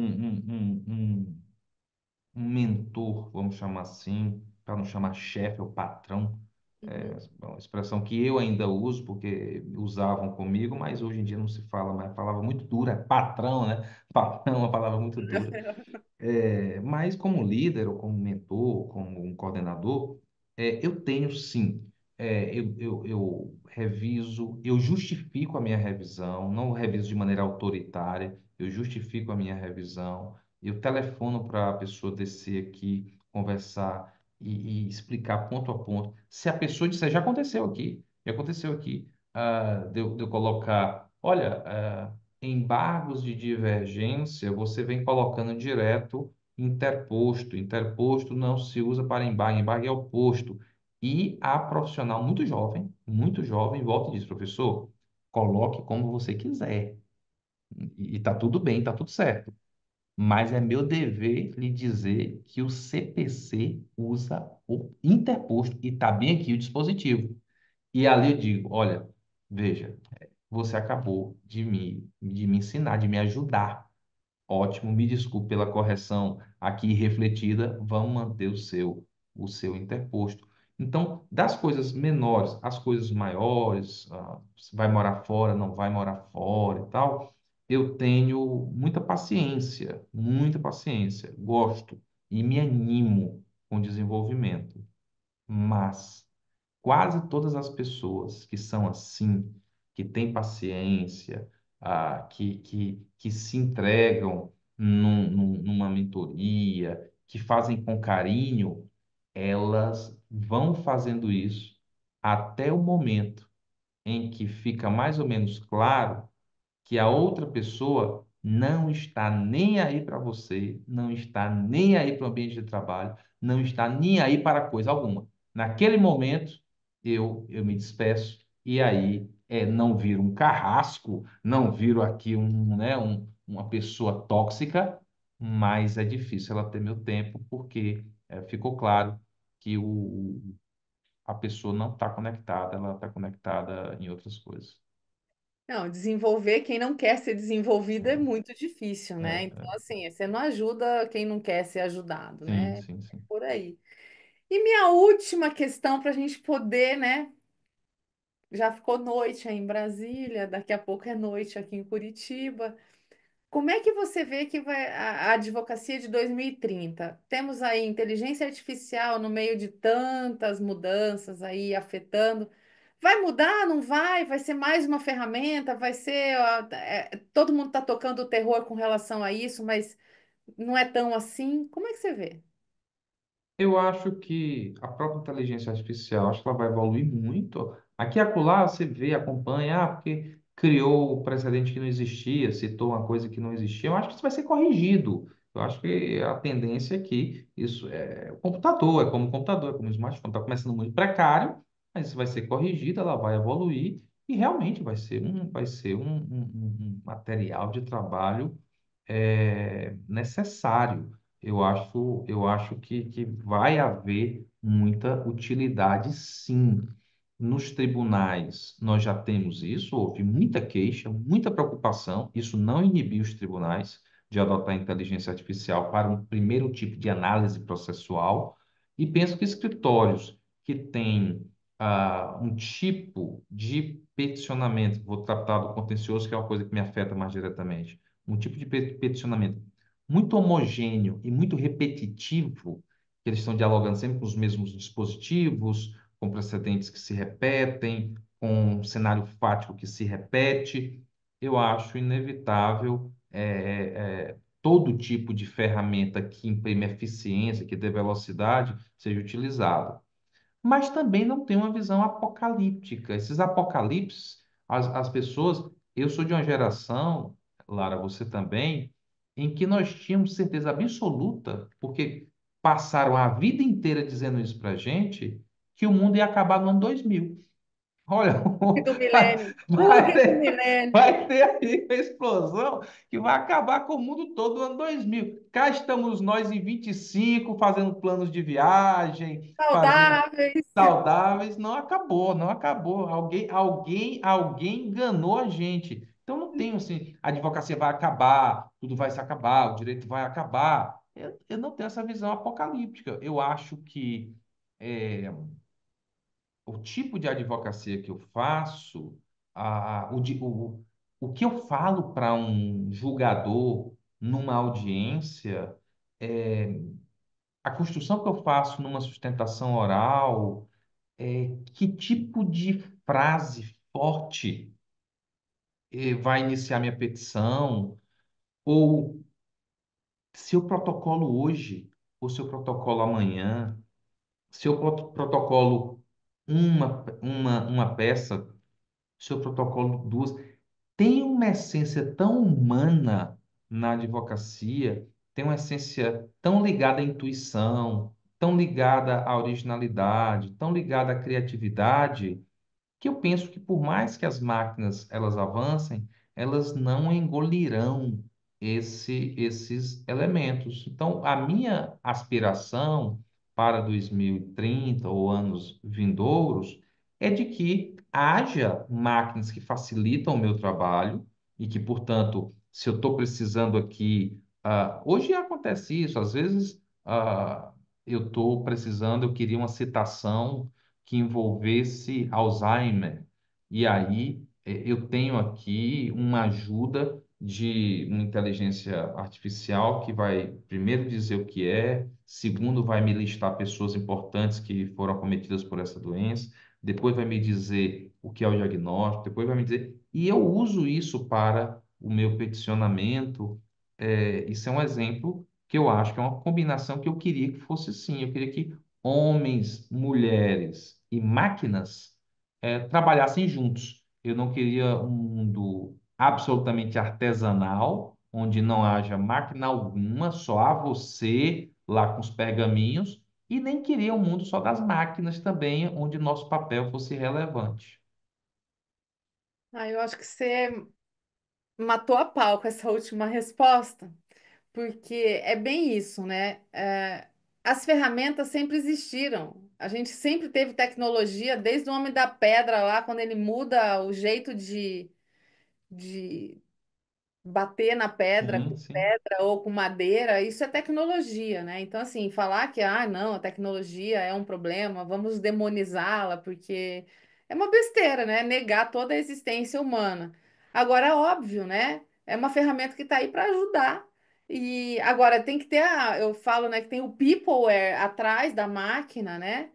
Speaker 2: um mentor, vamos chamar assim, para não chamar chefe ou patrão,
Speaker 1: Uhum.
Speaker 2: uma expressão que eu ainda uso, porque usavam comigo, mas hoje em dia não se fala mais, palavra muito dura, patrão, né? Patrão é uma palavra muito dura. Mas como líder, ou como mentor, como um coordenador, eu tenho sim. Eu reviso, eu justifico a minha revisão, não reviso de maneira autoritária, eu justifico a minha revisão, eu telefono para a pessoa descer aqui, conversar. e explicar ponto a ponto. Se a pessoa disser, já aconteceu aqui, de eu colocar, olha, embargos de divergência, você vem colocando direto interposto. Interposto não se usa para embargo, embargo é oposto. E a profissional muito jovem, volta e diz, professor, coloque como você quiser. E tá tudo bem, tá tudo certo. Mas é meu dever lhe dizer que o CPC usa o interposto e está bem aqui o dispositivo. E ali eu digo, olha, veja, você acabou de me ensinar, de me ajudar. Ótimo, me desculpe pela correção aqui refletida, vamos manter o seu interposto. Então, das coisas menores às coisas maiores, se vai morar fora, não vai morar fora e tal, eu tenho muita paciência, gosto e me animo com o desenvolvimento. Mas quase todas as pessoas que são assim, que têm paciência, que se entregam numa mentoria, que fazem com carinho, elas vão fazendo isso até o momento em que fica mais ou menos claro que a outra pessoa não está nem aí para você, não está nem aí para o ambiente de trabalho, não está nem aí para coisa alguma. Naquele momento, eu me despeço e aí não viro um carrasco, não viro aqui uma pessoa tóxica, mas é difícil ela ter meu tempo porque ficou claro que a pessoa não está conectada, ela está conectada em outras coisas.
Speaker 1: Não, desenvolver quem não quer ser desenvolvido é muito difícil,
Speaker 2: É,
Speaker 1: né? Então,
Speaker 2: é,
Speaker 1: assim, você não ajuda quem não quer ser ajudado,
Speaker 2: sim,
Speaker 1: né?
Speaker 2: sim, sim.
Speaker 1: Por aí. E minha última questão para a gente poder, né? Já ficou noite aí em Brasília, daqui a pouco é noite aqui em Curitiba. Como é que você vê que vai a advocacia de 2030? Temos aí inteligência artificial no meio de tantas mudanças aí afetando. Vai mudar? Não vai? Vai ser mais uma ferramenta? Vai ser. Todo mundo está tocando o terror com relação a isso, mas não é tão assim. Como é que você vê?
Speaker 2: Eu acho que a própria inteligência artificial, acho que ela vai evoluir muito. Aqui e acolá você vê, acompanha, porque criou um precedente que não existia, citou uma coisa que não existia. Eu acho que isso vai ser corrigido. Eu acho que a tendência é que isso é o computador, é como o computador, é como o smartphone, está começando muito precário, mas isso vai ser corrigido, ela vai evoluir e realmente vai ser um material de trabalho necessário. Eu acho que vai haver muita utilidade, sim. Nos tribunais, nós já temos isso, houve muita queixa, muita preocupação. Isso não inibiu os tribunais de adotar a inteligência artificial para um primeiro tipo de análise processual. E penso que escritórios que têm um tipo de peticionamento, vou tratar do contencioso, que é uma coisa que me afeta mais diretamente, um tipo de peticionamento muito homogêneo e muito repetitivo, que eles estão dialogando sempre com os mesmos dispositivos, com precedentes que se repetem, com um cenário fático que se repete, eu acho inevitável todo tipo de ferramenta que imprime eficiência, que dê velocidade, seja utilizado, mas também não tem uma visão apocalíptica. Esses apocalipses, as pessoas. Eu sou de uma geração, Lara, você também, em que nós tínhamos certeza absoluta, porque passaram a vida inteira dizendo isso para gente, que o mundo ia acabar no ano 2000. Olha,
Speaker 1: Do
Speaker 2: vai,
Speaker 1: milênio.
Speaker 2: vai
Speaker 1: Bug do
Speaker 2: ter,
Speaker 1: milênio.
Speaker 2: vai ter aí uma explosão que vai acabar com o mundo todo no ano 2000. Cá estamos nós em 25 fazendo planos de viagem, fazendo
Speaker 1: Saudáveis.
Speaker 2: saudáveis, não acabou, não acabou. Alguém enganou a gente. Então não tem assim, a advocacia vai acabar, tudo vai se acabar, o direito vai acabar. Eu não tenho essa visão apocalíptica. Eu acho que o tipo de advocacia que eu faço, o que eu falo para um julgador numa audiência, é, a construção que eu faço numa sustentação oral, que tipo de frase forte vai iniciar minha petição, ou se eu protocolo hoje, ou se eu protocolo amanhã. Se eu protocolo uma peça, se eu protocolo duas, tem uma essência tão humana na advocacia, tem uma essência tão ligada à intuição, tão ligada à originalidade, tão ligada à criatividade, que eu penso que por mais que as máquinas elas avancem, elas não engolirão esses elementos. Então, a minha aspiração para 2030 ou anos vindouros é de que haja máquinas que facilitam o meu trabalho e que, portanto, se eu estou precisando aqui, hoje acontece isso, às vezes eu estou precisando, eu queria uma citação que envolvesse Alzheimer. E aí eu tenho aqui uma ajuda de uma inteligência artificial que vai primeiro dizer o que é, segundo vai me listar pessoas importantes que foram acometidas por essa doença, depois vai me dizer o que é o diagnóstico, depois vai me dizer. E eu uso isso para o meu peticionamento. Isso é um exemplo que eu acho que é uma combinação que eu queria que fosse assim. Eu queria que homens, mulheres e máquinas trabalhassem juntos. Eu não queria um mundo absolutamente artesanal, onde não haja máquina alguma, só há você lá com os pergaminhos, e nem queria um mundo só das máquinas também, onde nosso papel fosse relevante.
Speaker 1: Ah, eu acho que você matou a pau com essa última resposta, porque é bem isso, né? As ferramentas sempre existiram. A gente sempre teve tecnologia, desde o Homem da Pedra lá, quando ele muda o jeito de bater na pedra
Speaker 2: Sim,
Speaker 1: com
Speaker 2: sim.
Speaker 1: pedra ou com madeira, isso é tecnologia, né? Então, assim, falar que, não, a tecnologia é um problema, vamos demonizá-la, porque é uma besteira, né? Negar toda a existência humana. Agora, óbvio, né? É uma ferramenta que está aí para ajudar. E agora tem que ter eu falo, né, que tem o peopleware atrás da máquina, né?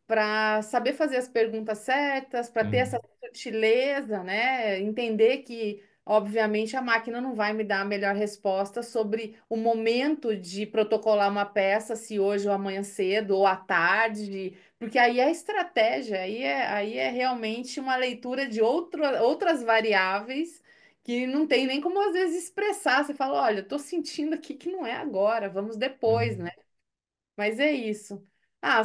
Speaker 1: Para saber fazer as perguntas certas, para ter essa
Speaker 2: Sim.
Speaker 1: sutileza, né? Entender que, obviamente, a máquina não vai me dar a melhor resposta sobre o momento de protocolar uma peça, se hoje ou amanhã cedo ou à tarde, porque aí é estratégia, aí é realmente uma leitura de outras variáveis que não tem nem como às vezes expressar. Você fala, olha, estou sentindo aqui que não é agora, vamos depois, né?
Speaker 2: Uhum.
Speaker 1: Mas é isso.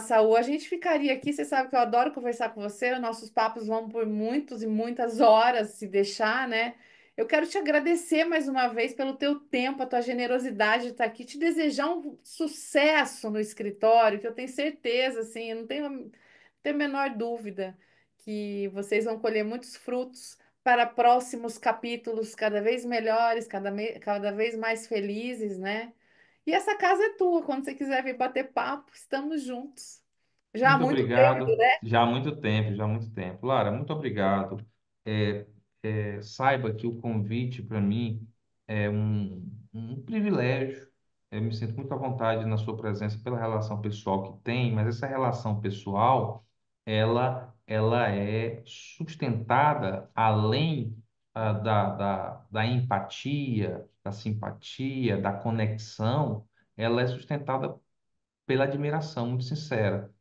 Speaker 1: Saul, a gente ficaria aqui. Você sabe que eu adoro conversar com você. Nossos papos vão por muitos e muitas horas, se deixar, né? Eu quero te agradecer mais uma vez pelo teu tempo, a tua generosidade de estar aqui, te desejar um sucesso no escritório, que eu tenho certeza, assim, eu não tenho a menor dúvida que vocês vão colher muitos frutos para próximos capítulos cada vez melhores, cada vez mais felizes, né? E essa casa é tua. Quando você quiser vir bater papo, estamos juntos. Já há
Speaker 2: Muito
Speaker 1: muito tempo,
Speaker 2: obrigado.
Speaker 1: né?
Speaker 2: Já há muito tempo, já há muito tempo. Lara, muito obrigado. É, saiba que o convite para mim é um privilégio. Eu me sinto muito à vontade na sua presença pela relação pessoal que tem, mas essa relação pessoal, ela é sustentada além da empatia, da simpatia, da conexão, ela é sustentada pela admiração muito sincera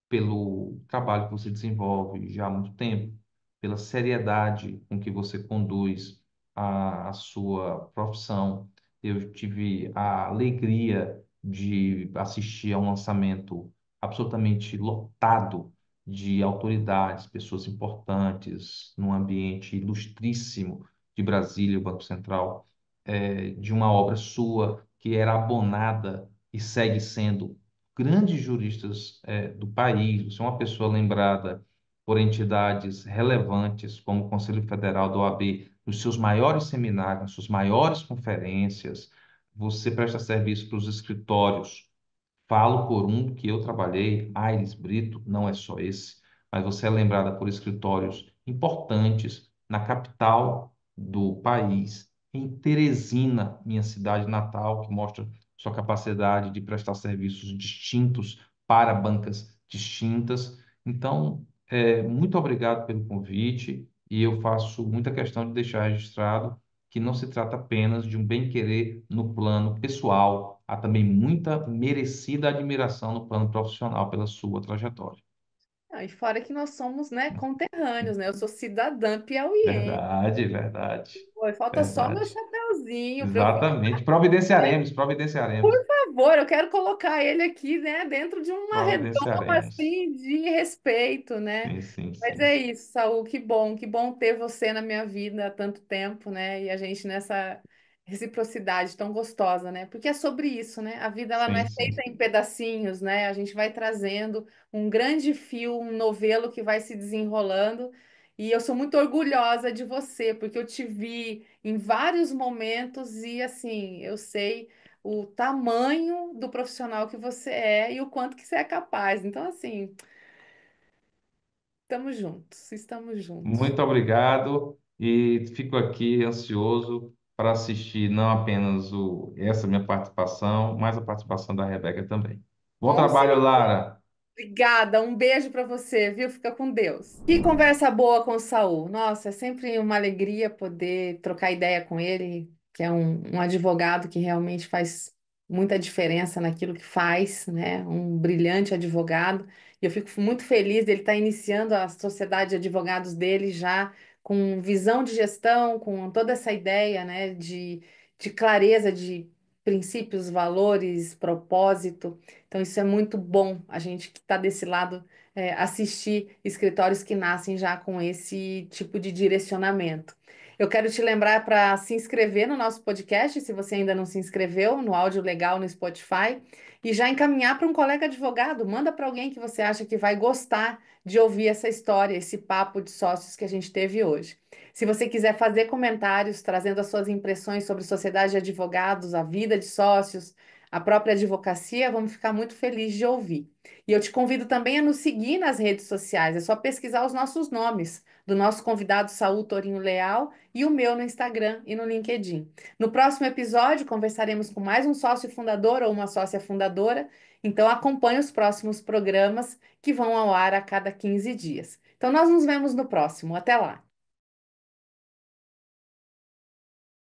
Speaker 2: pelo trabalho que você desenvolve já há muito tempo, pela seriedade com que você conduz a sua profissão. Eu tive a alegria de assistir a um lançamento absolutamente lotado de autoridades, pessoas importantes, num ambiente ilustríssimo de Brasília, o Banco Central, de uma obra sua que era abonada e segue sendo grandes juristas do país. Você é uma pessoa lembrada por entidades relevantes, como o Conselho Federal da OAB, nos seus maiores seminários, nas suas maiores conferências. Você presta serviço para os escritórios. Falo por um que eu trabalhei, Aires Brito, não é só esse, mas você é lembrada por escritórios importantes na capital do país, em Teresina, minha cidade natal, que mostra sua capacidade de prestar serviços distintos para bancas distintas. Então, muito obrigado pelo convite e eu faço muita questão de deixar registrado que não se trata apenas de um bem-querer no plano pessoal, há também muita merecida admiração no plano profissional pela sua trajetória.
Speaker 1: Ah, e fora que nós somos, né, conterrâneos, né? Eu sou cidadã piauiense.
Speaker 2: Verdade, verdade,
Speaker 1: Pô, falta só meu
Speaker 2: verdade.
Speaker 1: chapéuzinho para eu ficar.
Speaker 2: Exatamente. Providenciaremos, providenciaremos,
Speaker 1: Por favor, eu quero colocar ele aqui, né, dentro de uma redoma
Speaker 2: providenciaremos.
Speaker 1: assim de respeito, né?
Speaker 2: Sim, sim,
Speaker 1: Mas
Speaker 2: sim.
Speaker 1: é isso, Saul, que bom ter você na minha vida há tanto tempo, né? E a gente nessa reciprocidade tão gostosa, né? Porque é sobre isso, né? A vida ela não
Speaker 2: Sim,
Speaker 1: é
Speaker 2: sim.
Speaker 1: feita em pedacinhos, né? A gente vai trazendo um grande fio, um novelo que vai se desenrolando. E eu sou muito orgulhosa de você, porque eu te vi em vários momentos e assim, eu sei o tamanho do profissional que você é e o quanto que você é capaz. Então, assim, estamos juntos, estamos juntos.
Speaker 2: Muito obrigado e fico aqui ansioso para assistir não apenas essa minha participação, mas a participação da Rebeca também. Bom
Speaker 1: Com
Speaker 2: trabalho,
Speaker 1: certeza.
Speaker 2: Lara.
Speaker 1: Obrigada, um beijo para você, viu? Fica com Deus. Que conversa boa com o Saul. Nossa, é sempre uma alegria poder trocar ideia com ele, que é um advogado que realmente faz muita diferença naquilo que faz, né? Um brilhante advogado. E eu fico muito feliz dele estar iniciando a sociedade de advogados dele já com visão de gestão, com toda essa ideia, né, de clareza de princípios, valores, propósito. Então, isso é muito bom, a gente que está desse lado, assistir escritórios que nascem já com esse tipo de direcionamento. Eu quero te lembrar para se inscrever no nosso podcast, se você ainda não se inscreveu, no Áudio Legal no Spotify, e já encaminhar para um colega advogado. Manda para alguém que você acha que vai gostar de ouvir essa história, esse papo de sócios que a gente teve hoje. Se você quiser fazer comentários, trazendo as suas impressões sobre sociedade de advogados, a vida de sócios, a própria advocacia, vamos ficar muito felizes de ouvir. E eu te convido também a nos seguir nas redes sociais, é só pesquisar os nossos nomes, do nosso convidado Saul Torinho Leal e o meu no Instagram e no LinkedIn. No próximo episódio, conversaremos com mais um sócio fundador ou uma sócia fundadora, então acompanhe os próximos programas que vão ao ar a cada 15 dias. Então nós nos vemos no próximo. Até lá!